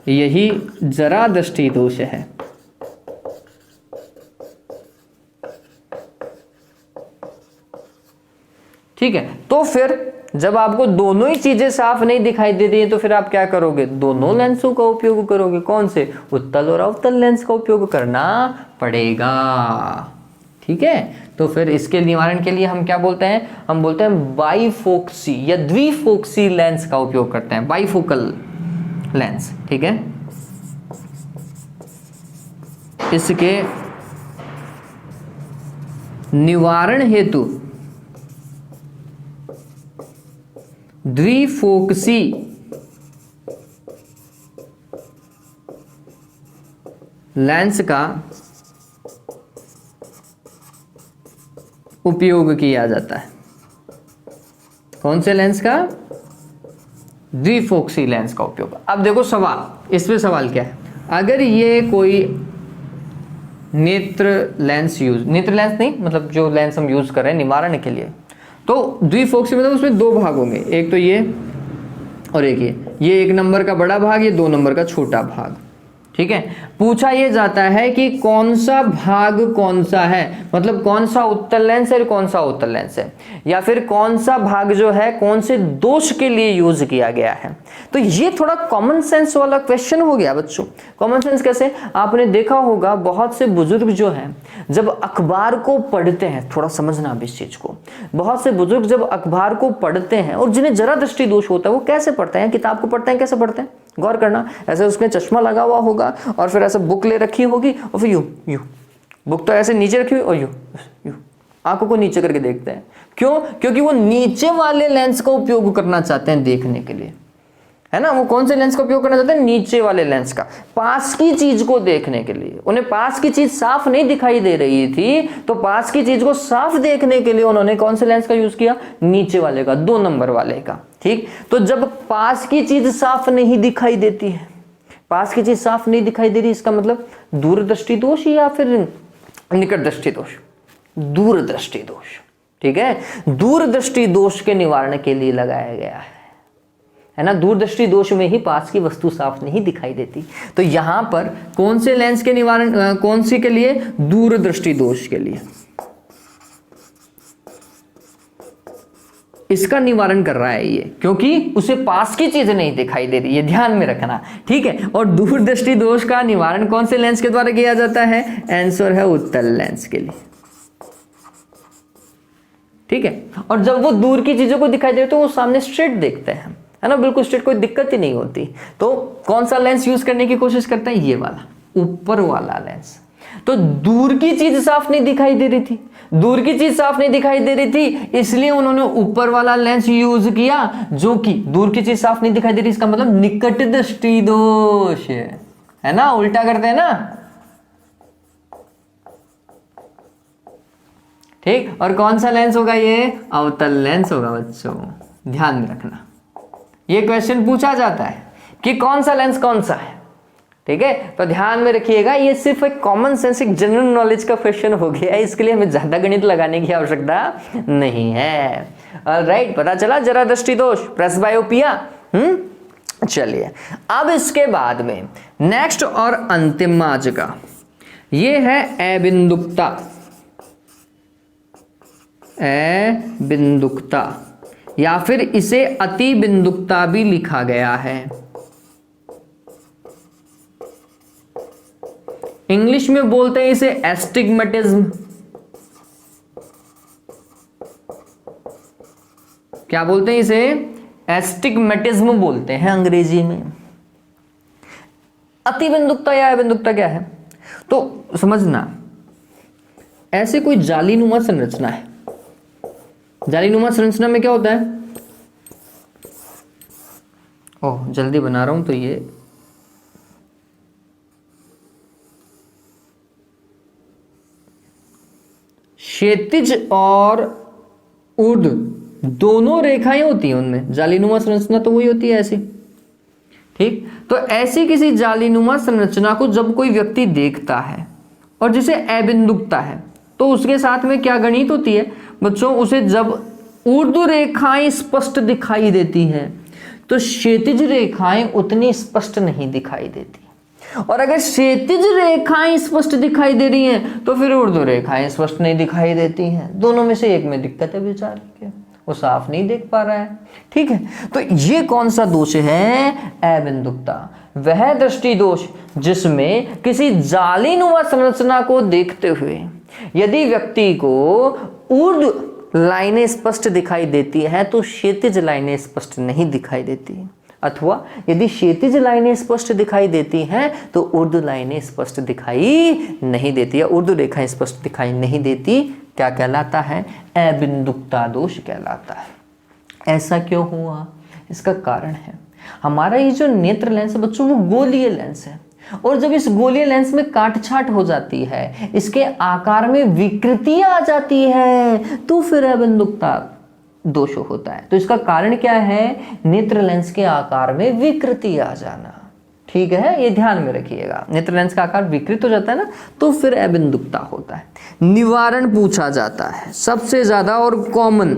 यही जरा दृष्टि दोष है। ठीक है, तो फिर जब आपको दोनों ही चीजें साफ नहीं दिखाई देती हैं तो फिर आप क्या करोगे? दोनों लेंसों का उपयोग करोगे। कौन से? उत्तल और अवतल लेंस का उपयोग करना पड़ेगा। ठीक है, तो फिर इसके निवारण के लिए हम क्या बोलते हैं? हम बोलते हैं बाईफोक्सी या द्विफोक्सी लेंस का उपयोग करते हैं, बाईफोकल लेंस। ठीक है, इसके निवारण हेतु द्विफोक्सी लेंस का उपयोग किया जाता है। कौन से लेंस का? द्विफोक्सी लेंस का उपयोग। अब देखो सवाल, इसमें सवाल क्या है? अगर ये कोई नेत्र लेंस नहीं, मतलब जो लेंस हम यूज कर रहे हैं निवारण के लिए, तो द्विफोक्सी मतलब उसमें दो भाग होंगे, एक तो ये और एक ये 1 नंबर का बड़ा भाग, ये 2 नंबर का छोटा भाग। ठीक है, पूछा यह जाता है कि कौन सा भाग कौन सा है, मतलब कौन सा उत्तल लेंस है और कौन सा अवतल लेंस है, या फिर कौन सा भाग जो है कौन से दोष के लिए यूज किया गया है। तो ये थोड़ा कॉमन सेंस वाला क्वेश्चन हो गया बच्चों। कॉमन सेंस कैसे? आपने देखा होगा बहुत से बुजुर्ग जो हैं जब अखबार को पढ़ते हैं, थोड़ा समझना अब इस चीज को, बहुत से बुजुर्ग जब अखबार को पढ़ते हैं और जिन्हें जरा दृष्टि दोष होता है वो कैसे पढ़ते हैं? किताब को पढ़ते हैं, कैसे पढ़ते हैं? गौर करना, ऐसे उसमें चश्मा लगा हुआ होगा और फिर ऐसे बुक ले रखी होगी और फिर यूं बुक तो ऐसे नीचे रखी हुई और यूं आंखों को नीचे करके देखते हैं। क्यों? क्योंकि वो नीचे वाले लेंस का उपयोग करना चाहते हैं देखने के लिए, है ना, वो कौन से लेंस का उपयोग करना चाहते हैं, नीचे वाले लेंस का, पास की चीज को देखने के लिए। उन्हें पास की चीज साफ नहीं दिखाई दे रही थी, तो पास की चीज को साफ देखने के लिए उन्होंने कौन से लेंस का यूज किया, नीचे वाले का, 2 नंबर वाले का। ठीक, तो जब पास की चीज साफ नहीं दिखाई देती है, पास की चीज साफ नहीं दिखाई दे रही, इसका मतलब दूरदृष्टि दोष या फिर निकट दृष्टि दोष, दूरदृष्टि दोष। ठीक है, दूरदृष्टि दोष के निवारण के लिए लगाया गया है ना। दूरदृष्टि दोष में ही पास की वस्तु साफ नहीं दिखाई देती, तो यहां पर कौन से लेंस के निवारण, कौन सी के लिए, दूरदृष्टि दोष के लिए इसका निवारण कर रहा है ये, क्योंकि उसे पास की चीज नहीं दिखाई दे रही, ये ध्यान में रखना। ठीक है, और दूरदृष्टि दोष का निवारण कौन से लेंस के द्वारा किया जाता है, आंसर है उत्तल लेंस के लिए। ठीक है, और जब वो दूर की चीजों को दिखाई दे तो वो सामने स्ट्रेट देखते हैं, है ना, बिल्कुल स्ट्रेट, कोई दिक्कत ही नहीं होती। तो कौन सा लेंस यूज करने की कोशिश करता है, ये वाला, ऊपर वाला लेंस। तो दूर की चीज साफ नहीं दिखाई दे रही थी, दूर की चीज साफ नहीं दिखाई दे रही थी, इसलिए उन्होंने ऊपर वाला लेंस यूज किया, जो कि दूर की चीज साफ नहीं दिखाई दे रही, इसका मतलब निकट दृष्टि दोष है ना, उल्टा करते हैं ना। ठीक, और कौन सा लेंस होगा, ये अवतल लेंस होगा बच्चों, ध्यान में रखना। ये क्वेश्चन पूछा जाता है कि कौन सा लेंस कौन सा है। ठीक है, तो ध्यान में रखिएगा, ये सिर्फ एक कॉमन सेंस, एक जनरल नॉलेज का क्वेश्चन हो गया है, इसके लिए हमें ज्यादा गणित लगाने की आवश्यकता नहीं है। ऑलराइट, पता चला जरा दृष्टि दोष, प्रेसबायोपिया। चलिए, अब इसके बाद में नेक्स्ट और अंतिम आज का ये है अबिंदुकता। अबिंदुकता या फिर इसे अति बिंदुकता भी लिखा गया है। इंग्लिश में बोलते हैं इसे एस्टिग्मेटिज्म। क्या बोलते हैं इसे, एस्टिग्मेटिज्म बोलते हैं अंग्रेजी में। अति बिंदुकता या अबिंदुकता क्या है, तो समझना, ऐसे कोई जालीनुमा संरचना है। जालीनुमा संरचना में क्या होता है, ओह जल्दी बना रहा हूं तो ये क्षैतिज और ऊर्ध्व दोनों रेखाएं होती हैं उनमें, जालीनुमा संरचना तो वही होती है ऐसी। ठीक, तो ऐसी किसी जालीनुमा संरचना को जब कोई व्यक्ति देखता है और जिसे अबिंदुकता है, तो उसके साथ में क्या गणित होती है बच्चों, उसे जब ऊर्ध्व रेखाएं स्पष्ट दिखाई देती हैं तो क्षैतिज रेखाएं उतनी स्पष्ट नहीं दिखाई देती, और अगर क्षैतिज रेखाएं स्पष्ट दिखाई दे रही हैं तो फिर ऊर्ध्व रेखाएं स्पष्ट नहीं दिखाई देती हैं। दोनों में से एक में दिक्कत है बेचारे के, वो साफ नहीं देख पा रहा है। ठीक है, तो ये कौन सा दोष है, अबिंदुकता, वह दृष्टि दोष जिसमें किसी जालीनुमा संरचना को देखते हुए यदि व्यक्ति को ऊर्ध्व लाइनें स्पष्ट दिखाई देती है तो क्षैतिज लाइनें स्पष्ट नहीं दिखाई देती, अथवा यदि क्षैतिज लाइनें स्पष्ट दिखाई देती हैं तो ऊर्ध्व लाइनें स्पष्ट दिखाई नहीं देती, या ऊर्ध्व रेखाएं स्पष्ट दिखाई नहीं देती। क्या कहलाता है, अबिंदुकता दोष कहलाता है। ऐसा क्यों हुआ, इसका कारण है हमारा ये जो नेत्र लेंस है बच्चों, वो गोलीय लेंस है, और जब इस गोलीय लेंस में काट छाट हो जाती है, इसके आकार में विकृति आ जाती है, तो फिर अबिंदुकता दोष होता है। तो इसका कारण क्या है, नेत्र लेंस के आकार में विकृति आ जाना। ठीक है, ये ध्यान में रखिएगा, नेत्र लेंस का आकार विकृत हो जाता है ना, तो फिर अबिंदुकता होता है। निवारण पूछा जाता है सबसे ज्यादा और कॉमन,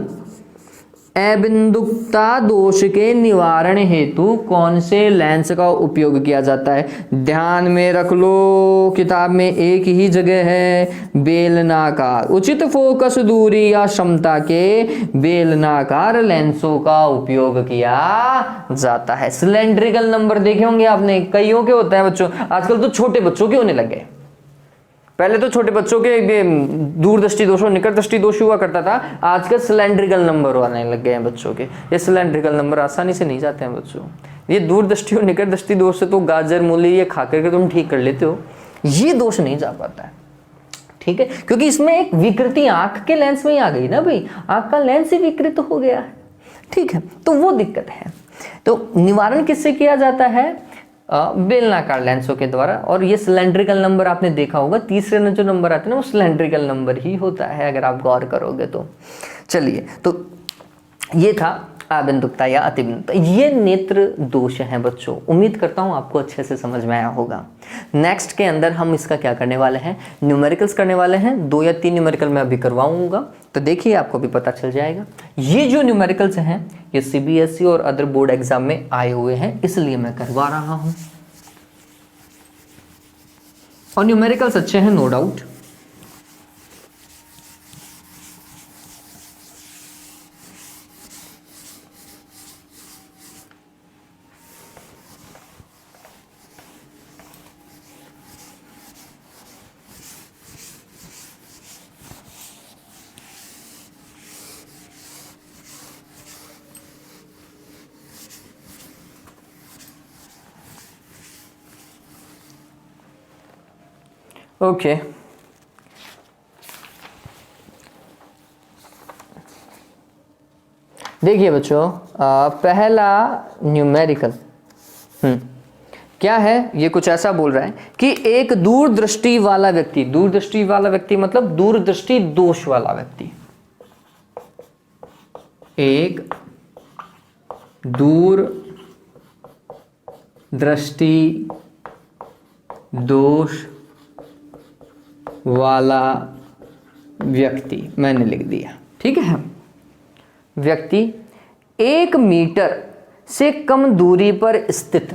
अबिंदुकता दोष के निवारण हेतु कौन से लेंस का उपयोग किया जाता है, ध्यान में रख लो, किताब में एक ही जगह है, बेलनाकार, उचित फोकस दूरी या क्षमता के बेलनाकार लेंसों का उपयोग किया जाता है। सिलेंड्रिकल नंबर देखे होंगे आपने, कईयों के होता है बच्चों, आजकल तो छोटे बच्चों के होने लगे, पहले तो छोटे बच्चों के दूरदृष्टि दोष और निकट दृष्टि दोष हुआ करता था, आजकल सिलेंड्रिकल नंबर आने लग गए हैं बच्चों के। ये सिलेंड्रिकल नंबर आसानी से नहीं जाते हैं बच्चों, ये दूरदृष्टि और निकट दृष्टि दोष से तो गाजर मूली ये खा करके तुम ठीक कर लेते हो, ये दोष नहीं जा पाता है। ठीक है, क्योंकि इसमें एक विकृति आंख के लेंस में ही आ गई ना भाई, आंख का लेंस ही विकृत हो गया है। ठीक है, तो वो दिक्कत है। तो निवारण किससे किया जाता है? बेलनाकार लेंसों के द्वारा। और ये सिलेंड्रिकल नंबर आपने देखा होगा, तीसरे में जो नंबर आता है ना वो सिलेंड्रिकल नंबर ही होता है, अगर आप गौर करोगे तो। चलिए, तो ये था आबिंदुकता या अतिबिंदुकता, ये नेत्र दोष हैं बच्चों। उम्मीद करता हूँ आपको अच्छे से समझ में आया होगा। नेक्स्ट के अंदर हम इसका क्या करने वाले हैं? न्यूमेरिकल्स करने वाले हैं। 2 या 3 न्यूमेरिकल मैं अभी करवाऊंगा, तो देखिए आपको भी पता चल जाएगा। ये जो न्यूमेरिकल्स हैं ये CBSE और अदर बोर्ड एग्जाम में आए हुए हैं, इसलिए मैं करवा रहा हूँ। और न्यूमेरिकल्स अच्छे हैं, नो डाउट। ओके, देखिए बच्चों, पहला न्यूमेरिकल क्या है? ये कुछ ऐसा बोल रहा है कि एक दूरदृष्टि वाला व्यक्ति, दूरदृष्टि वाला व्यक्ति मतलब दूरदृष्टि दोष वाला व्यक्ति, एक दूरदृष्टि दोष वाला व्यक्ति, मैंने लिख दिया, ठीक है। व्यक्ति 1 मीटर से कम दूरी पर स्थित,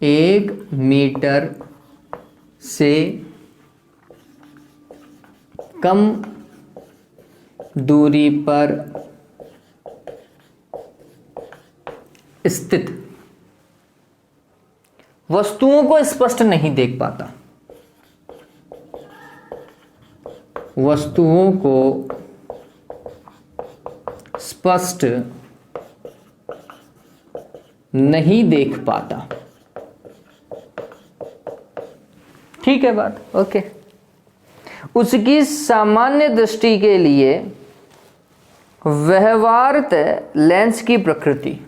1 मीटर से कम दूरी पर स्थित वस्तुओं को स्पष्ट नहीं देख पाता, वस्तुओं को स्पष्ट नहीं देख पाता, ठीक है बात, ओके। उसकी सामान्य दृष्टि के लिए व्यवहारतः लेंस की प्रकृति,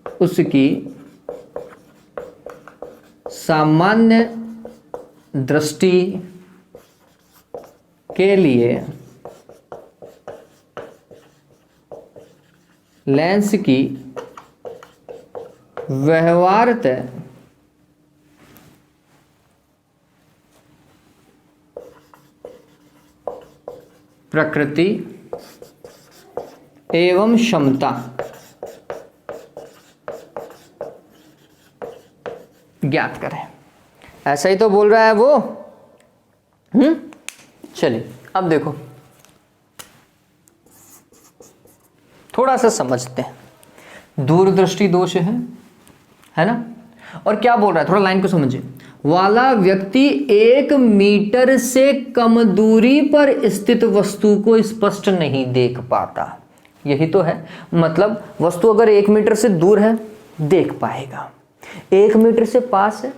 उसकी सामान्य दृष्टि के लिए लेंस की व्यवहारतः प्रकृति एवं क्षमता ज्ञात करें। ऐसा ही तो बोल रहा है वो। चलिए अब देखो, थोड़ा सा समझते हैं। दूरदृष्टि दोष है ना, और क्या बोल रहा है, थोड़ा लाइन को समझिए। वाला व्यक्ति 1 मीटर से कम दूरी पर स्थित वस्तु को स्पष्ट नहीं देख पाता, यही तो है। मतलब वस्तु अगर 1 मीटर से दूर है देख पाएगा, 1 मीटर से पास है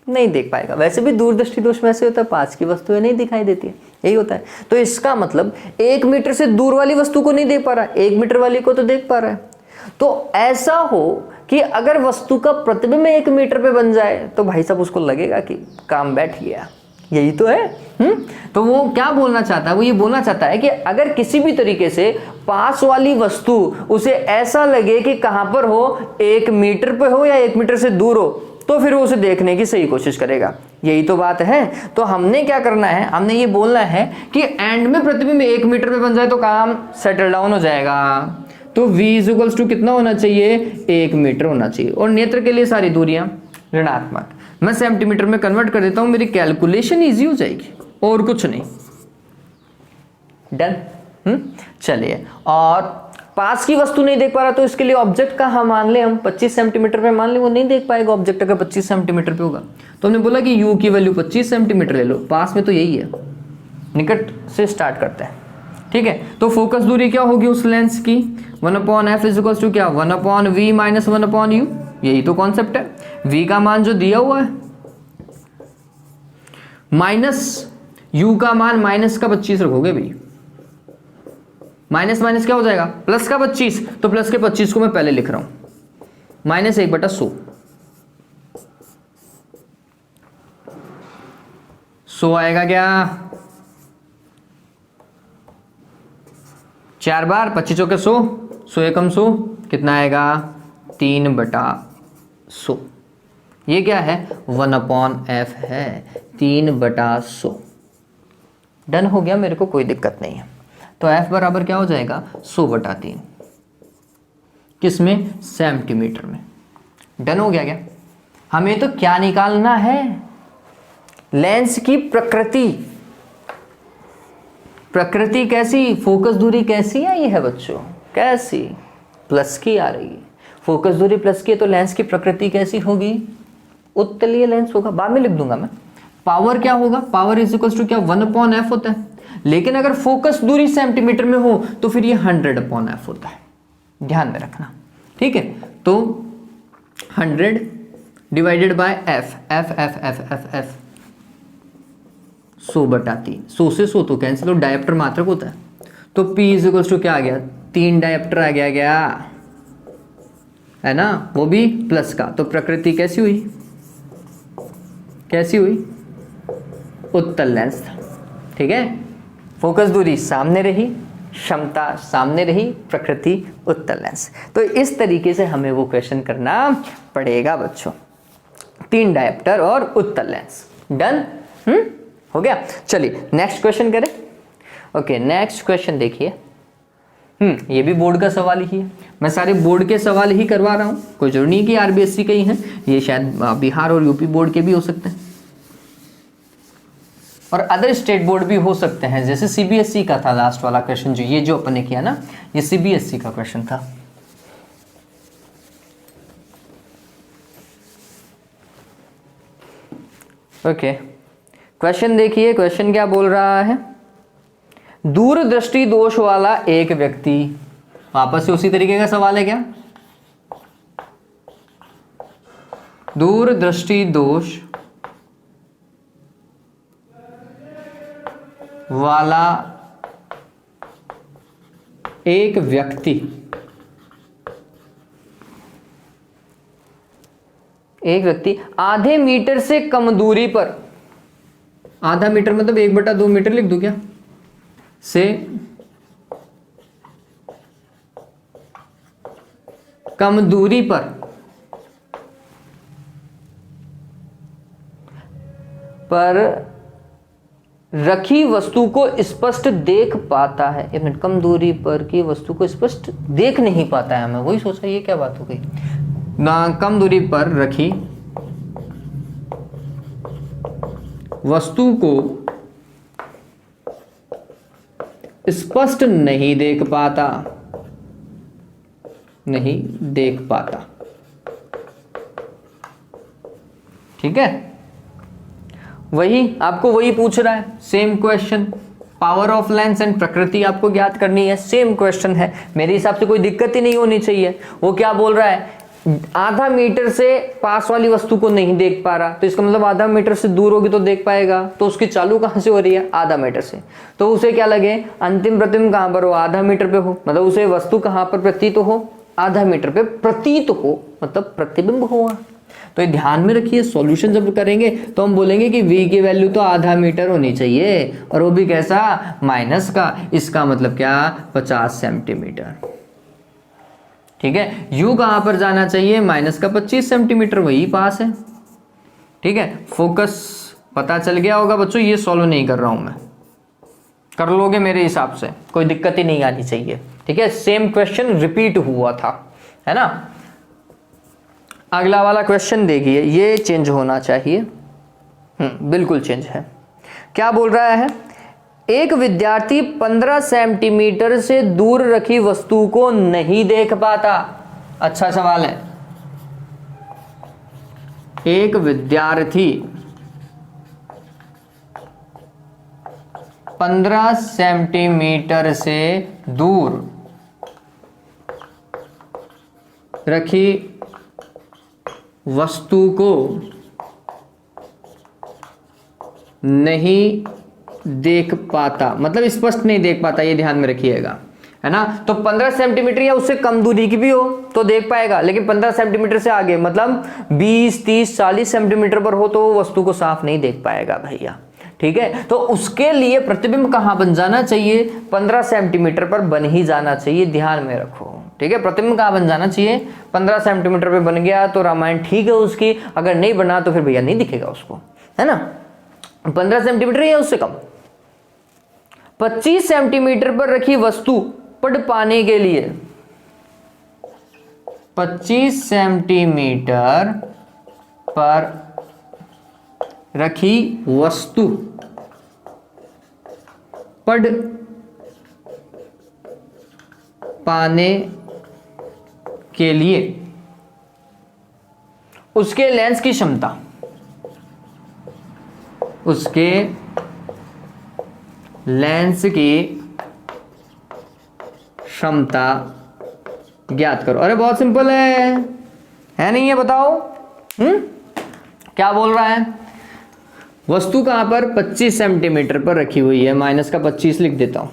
नहीं देख पाएगा। वैसे भी दूरदृष्टि दोष में ऐसे होता है, पास की वस्तुएं नहीं दिखाई देती है, यही होता है। तो इसका मतलब 1 मीटर से दूर वाली वस्तु को नहीं देख पा रहा, 1 मीटर वाली को तो देख पा रहा है। तो ऐसा हो कि अगर वस्तु का प्रतिबिंब 1 मीटर पे बन जाए तो भाई साहब उसको लगेगा कि काम बैठ गया, यही तो है। तो वो क्या बोलना चाहता है, वो ये बोलना चाहता है कि अगर किसी भी तरीके से पास वाली वस्तु उसे ऐसा लगे कि कहां पर हो, 1 मीटर पे हो या 1 मीटर से दूर हो, तो फिर वो उसे देखने की सही कोशिश करेगा, यही तो बात है। तो हमने क्या करना है, हमने ये बोलना है कि एंड में प्रतिबिंब 1 मीटर पे बन जाए तो काम सेटल डाउन हो जाएगा। तो v इक्वल्स टू कितना होना चाहिए, 1 मीटर होना चाहिए। और नेत्र के लिए सारी दूरियां ऋणात्मक, मैं सेंटीमीटर में कन्वर्ट कर देता हूं, मेरी कैलकुलेशन इजी हो जाएगी और कुछ नहीं। डन। चलिए, और पास की वस्तु नहीं देख पा रहा तो इसके लिए ऑब्जेक्ट का हम मान ले, हम 25 सेंटीमीटर पे मान ले, वो नहीं देख पाएगा ऑब्जेक्ट अगर 25 सेंटीमीटर पे होगा। तो हमने बोला कि u की वैल्यू 25 सेंटीमीटर ले लो, पास में तो यही है, निकट से स्टार्ट करते हैं, ठीक है। तो फोकस दूरी क्या होगी उस लेंस की, 1/f इज इक्वल टू क्या, 1/v माइनस 1/u, यही तो कॉन्सेप्ट है। v का मान जो दिया हुआ है माइनस u का मान माइनस का 25 रखोगे भाई, माइनस माइनस क्या हो जाएगा, प्लस का 25, तो प्लस के 25 को मैं पहले लिख रहा हूं, -1/100। 100 आएगा क्या, 4 बार 25 चौके 100, 100 एकम 100, कितना आएगा 3/100। ये क्या है 1/f है, 3/100। डन हो गया, मेरे को कोई दिक्कत नहीं है। तो f बराबर क्या हो जाएगा 100/3, किसमें, सेंटीमीटर में। डन हो गया क्या। हमें तो क्या निकालना है, लेंस की प्रकृति। प्रकृति कैसी, फोकस दूरी कैसी आई है बच्चों, कैसी, प्लस की आ रही है। फोकस दूरी प्लस की है तो लेंस की प्रकृति कैसी होगी, उत्तलीय लेंस होगा। बाद में लिख दूंगा मैं। पावर क्या होगा, पावर इज इक्वल टू क्या 1/f होता है, लेकिन अगर फोकस दूरी सेंटीमीटर में हो तो फिर ये 100/f होता है, ध्यान में रखना, ठीक है। तो 100 divided by f, f f f f f 100/3, 100 से 100 तो कैंसिल, हो डायप्टर मात्रक होता है। तो p इज इक्वल टू क्या आ गया, 3 डायप्टर आ गया है ना, वो भी प्लस का। तो प्रकृति कैसी हुई, कैसी हुई, उत्तल लेंस था, ठीक है। फोकस दूरी सामने रही, क्षमता सामने रही, प्रकृति उत्तल लेंस। तो इस तरीके से हमें वो क्वेश्चन करना पड़ेगा बच्चों, 3 डायप्टर और उत्तल लेंस। डन, हो गया। चलिए नेक्स्ट क्वेश्चन करें। ओके, नेक्स्ट क्वेश्चन देखिए। ये भी बोर्ड का सवाल ही है, मैं सारे बोर्ड के सवाल ही करवा रहा हूँ, कोई जरूरी नहीं कि आरबीएससी के ही हैं, ये शायद बिहार और यूपी बोर्ड के भी हो सकते हैं और अदर स्टेट बोर्ड भी हो सकते हैं। जैसे सीबीएसई का था लास्ट वाला क्वेश्चन, जो ये जो अपन ने किया ना, ये सीबीएसई का क्वेश्चन था। ओके, क्वेश्चन देखिए, क्वेश्चन क्या बोल रहा है। दूरदृष्टि दोष वाला एक व्यक्ति, वापस से उसी तरीके का सवाल है क्या, दूरदृष्टि दोष वाला एक व्यक्ति, आधे मीटर से कम दूरी पर, आधा मीटर मतलब 1/2 मीटर लिख दूं क्या, से कम दूरी पर रखी वस्तु को स्पष्ट देख पाता है। एक मिनट, कम दूरी पर की वस्तु को स्पष्ट देख नहीं पाता है, मैं वही सोचा ये क्या बात हो गई ना। कम दूरी पर रखी वस्तु को स्पष्ट नहीं देख पाता, नहीं देख पाता, ठीक है। वही आपको वही पूछ रहा है, same question, power of lens and प्रकृति आपको ज्ञात करनी है, सेम क्वेश्चन है। मेरे हिसाब से कोई दिक्कत ही नहीं होनी चाहिए। वो क्या बोल रहा है, आधा मीटर से पास वाली वस्तु को नहीं देख पा रहा, तो इसका मतलब आधा मीटर से दूर होगी तो देख पाएगा। तो उसकी चालू कहां से हो रही है, आधा मीटर से। तो उसे क्या लगे, अंतिम प्रतिबिंब कहां पर हो, आधा मीटर पे हो, मतलब उसे वस्तु कहां पर प्रतीत हो, आधा मीटर पे प्रतीत हो, मतलब प्रतिबिंब हुआ। तो ये ध्यान में रखिए, सॉल्यूशन जब करेंगे तो हम बोलेंगे कि v की वैल्यू तो आधा मीटर होनी चाहिए, और वो भी कैसा, माइनस का। इसका मतलब क्या, 50 सेंटीमीटर, ठीक है। u कहां पर जाना चाहिए, माइनस का 25 सेंटीमीटर, वही पास है, ठीक है। फोकस पता चल गया होगा बच्चों, ये सॉल्व नहीं कर रहा हूं मैं, कर लोगे मेरे हिसाब से, कोई दिक्कत ही नहीं आनी चाहिए, ठीक है। सेम क्वेश्चन रिपीट हुआ था, है ना। अगला वाला क्वेश्चन देखिए, ये चेंज होना चाहिए, बिल्कुल चेंज है। क्या बोल रहा है, एक विद्यार्थी 15 सेंटीमीटर से दूर रखी वस्तु को नहीं देख पाता। अच्छा सवाल है। एक विद्यार्थी 15 सेंटीमीटर से दूर रखी वस्तु को नहीं देख पाता, मतलब स्पष्ट नहीं देख पाता, ये ध्यान में रखिएगा। है ना। तो 15 सेंटीमीटर या उससे कम दूरी की भी हो तो देख पाएगा, लेकिन 15 सेंटीमीटर से आगे मतलब 20, 30, 40 सेंटीमीटर पर हो तो वो वस्तु को साफ नहीं देख पाएगा भैया। ठीक है, तो उसके लिए प्रतिबिंब कहां बन जाना चाहिए, 15 सेंटीमीटर पर बन ही जाना चाहिए, ध्यान में रखो। ठीक है, प्रतिबिंब कहां बन जाना चाहिए, 15 सेंटीमीटर पे बन गया तो रामायण ठीक है उसकी, अगर नहीं बना तो फिर भैया नहीं दिखेगा उसको, है ना। 15 सेंटीमीटर या उससे कम। 25 सेंटीमीटर पर रखी वस्तु पढ़ पाने के लिए 25 सेंटीमीटर पर रखी वस्तु पढ़ पाने के लिए उसके लेंस की क्षमता, उसके लेंस की क्षमता ज्ञात करो। अरे बहुत सिंपल है नहीं है, बताओ। क्या बोल रहा है, वस्तु कहां पर 25 सेंटीमीटर पर रखी हुई है, माइनस का 25 लिख देता हूं।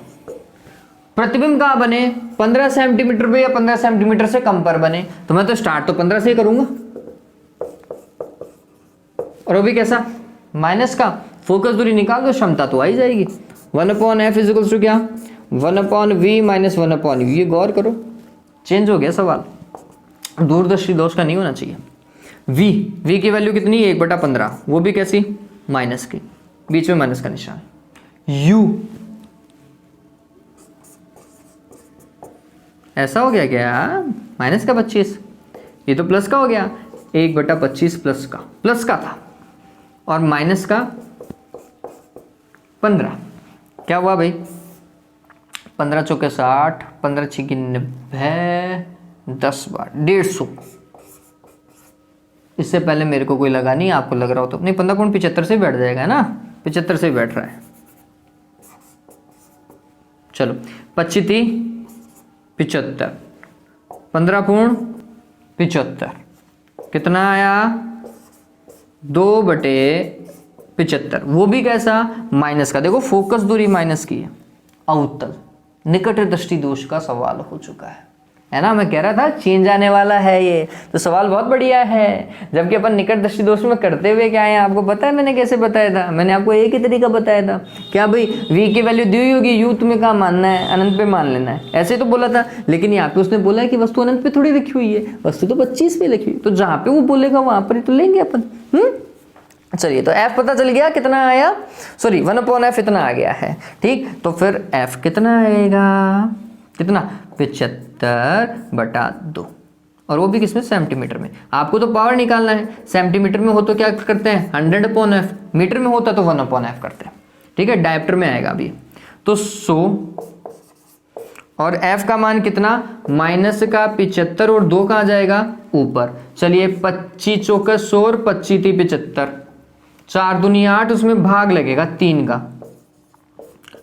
प्रतिबिंब कहां बने, 15 सेंटीमीटर पे या 15 सेंटीमीटर से कम पर बने, तो मैं तो स्टार्ट तो 15 से ही करूंगा, और वो भी कैसा, माइनस का। फोकस दूरी निकाल दो, क्षमता तो आ ही जाएगी। 1/f इक्वल्स टू क्या, 1/v माइनस 1/u। ये गौर करो, चेंज हो गया सवाल, दूरदर्शी दोष का नहीं होना चाहिए। v की वैल्यू कितनी, 1/15, वो भी कैसी, माइनस की, बीच में माइनस का निशान। u ऐसा हो गया क्या, माइनस का 25, ये तो प्लस का हो गया, 1/25 प्लस का था, और माइनस का 15, क्या हुआ भाई, 15 चौके 60, 15 छिकी 90, 10 बार 150। इससे पहले मेरे को कोई लगा नहीं, आपको लग रहा हो तो नहीं, 15.75 से बैठ जाएगा ना, 75 से बैठ रहा है। चलो 25 75, 15.75 कितना आया, 2/75, वो भी कैसा, माइनस का। देखो फोकस दूरी माइनस की है, अवतल निकट दृष्टि दोष का सवाल हो चुका है ना। मैं कह रहा था चेंज आने वाला है ये, तो सवाल बहुत बढ़िया है। जबकि अपन निकट दृष्टि दोष में करते हुए क्या है, आपको पता है मैंने कैसे बताया था, मैंने आपको एक ही तरीका बताया था, क्या भाई v की वैल्यू दी हुई होगी, u तुम्हें कहाँ मानना है, अनंत पे मान लेना है, ऐसे तो बोला था। लेकिन यहाँ पे उसने बोला है कि वस्तु अनंत पे थोड़ी रखी हुई है, वस्तु तो 25 पे रखी हुई, तो जहाँ पे वो बोलेगा वहां पर ही तो लेंगे अपन। चलिए, तो f पता चल गया कितना आया, सॉरी 1/f इतना आ गया है। ठीक, तो फिर f कितना आएगा, कितना, 75/2, और वो भी किसमें, सेंटीमीटर में। आपको तो पावर निकालना है, सेंटीमीटर में हो तो क्या करते हैं 100/f, मीटर में होता तो 1/f करते हैं। ठीक है, डायप्टर में आएगा अभी तो 100, और f का मान कितना, माइनस का 75, और 2 कहाँ जाएगा, ऊपर। चलिए 25 चौके 100 और 25 × 75, 4 दूनी 8, उसमें भाग लगेगा 3 का,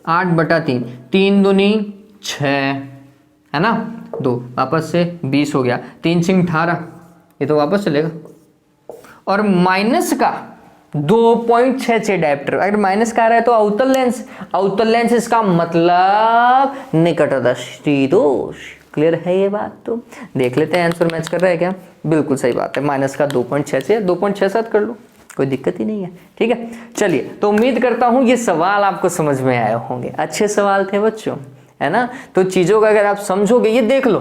8/3, 3 दूनी 6, है ना, 2 वापस से 20 हो गया, 3 × 18, ये तो वापस चलेगा, और माइनस का 2.66 डायप्टर। अगर माइनस का आ रहा है तो अवतल लेंस, इसका मतलब निकट दृष्टि दोष। क्लियर है ये बात, तो देख लेते हैं आंसर मैच कर रहा है क्या, बिल्कुल सही बात है, माइनस का 2.66, 2.67 कर लो, कोई दिक्कत ही नहीं है। ठीक है, चलिए, तो उम्मीद करता हूं ये सवाल आपको समझ में आए होंगे, अच्छे सवाल थे बच्चों, है ना। तो चीजों का अगर आप समझोगे, ये देख लो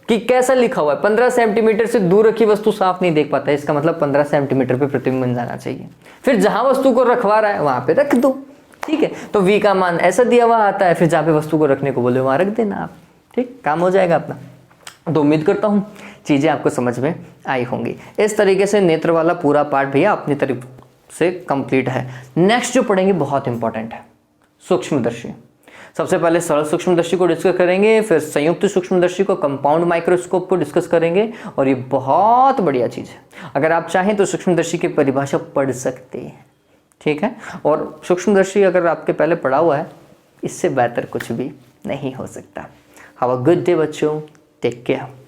कि कैसा लिखा हुआ है, 15 सेंटीमीटर से दूर रखी वस्तु साफ नहीं देख पाता है, इसका मतलब 15 सेंटीमीटर पे प्रतिबिंब बन जाना चाहिए। फिर जहां वस्तु को रखवा रहा है वहां पे रख दो, ठीक है। तो v का मान ऐसा दिया हुआ आता है, फिर जहां पे वस्तु को रखने को बोले वहां रख देना आप, ठीक, काम हो जाएगा अपना। तो उम्मीद करता हूं चीजें आपको समझ में आई होंगी। इस तरीके से नेत्र वाला पूरा पार्ट भैया अपनी तरफ से कंप्लीट है। नेक्स्ट जो पढ़ेंगे बहुत इंपॉर्टेंट है, सूक्ष्मदर्शी। सबसे पहले सरल सूक्ष्मदर्शी को डिस्कस करेंगे, फिर संयुक्त सूक्ष्मदर्शी को, कंपाउंड माइक्रोस्कोप को डिस्कस करेंगे, और ये बहुत बढ़िया चीज है। अगर आप चाहें तो सूक्ष्मदर्शी की परिभाषा पढ़ सकते हैं, ठीक है। और सूक्ष्मदर्शी अगर आपके पहले पढ़ा हुआ है, इससे बेहतर कुछ भी नहीं हो सकता। हैव अ गुड डे बच्चों, टेक केयर।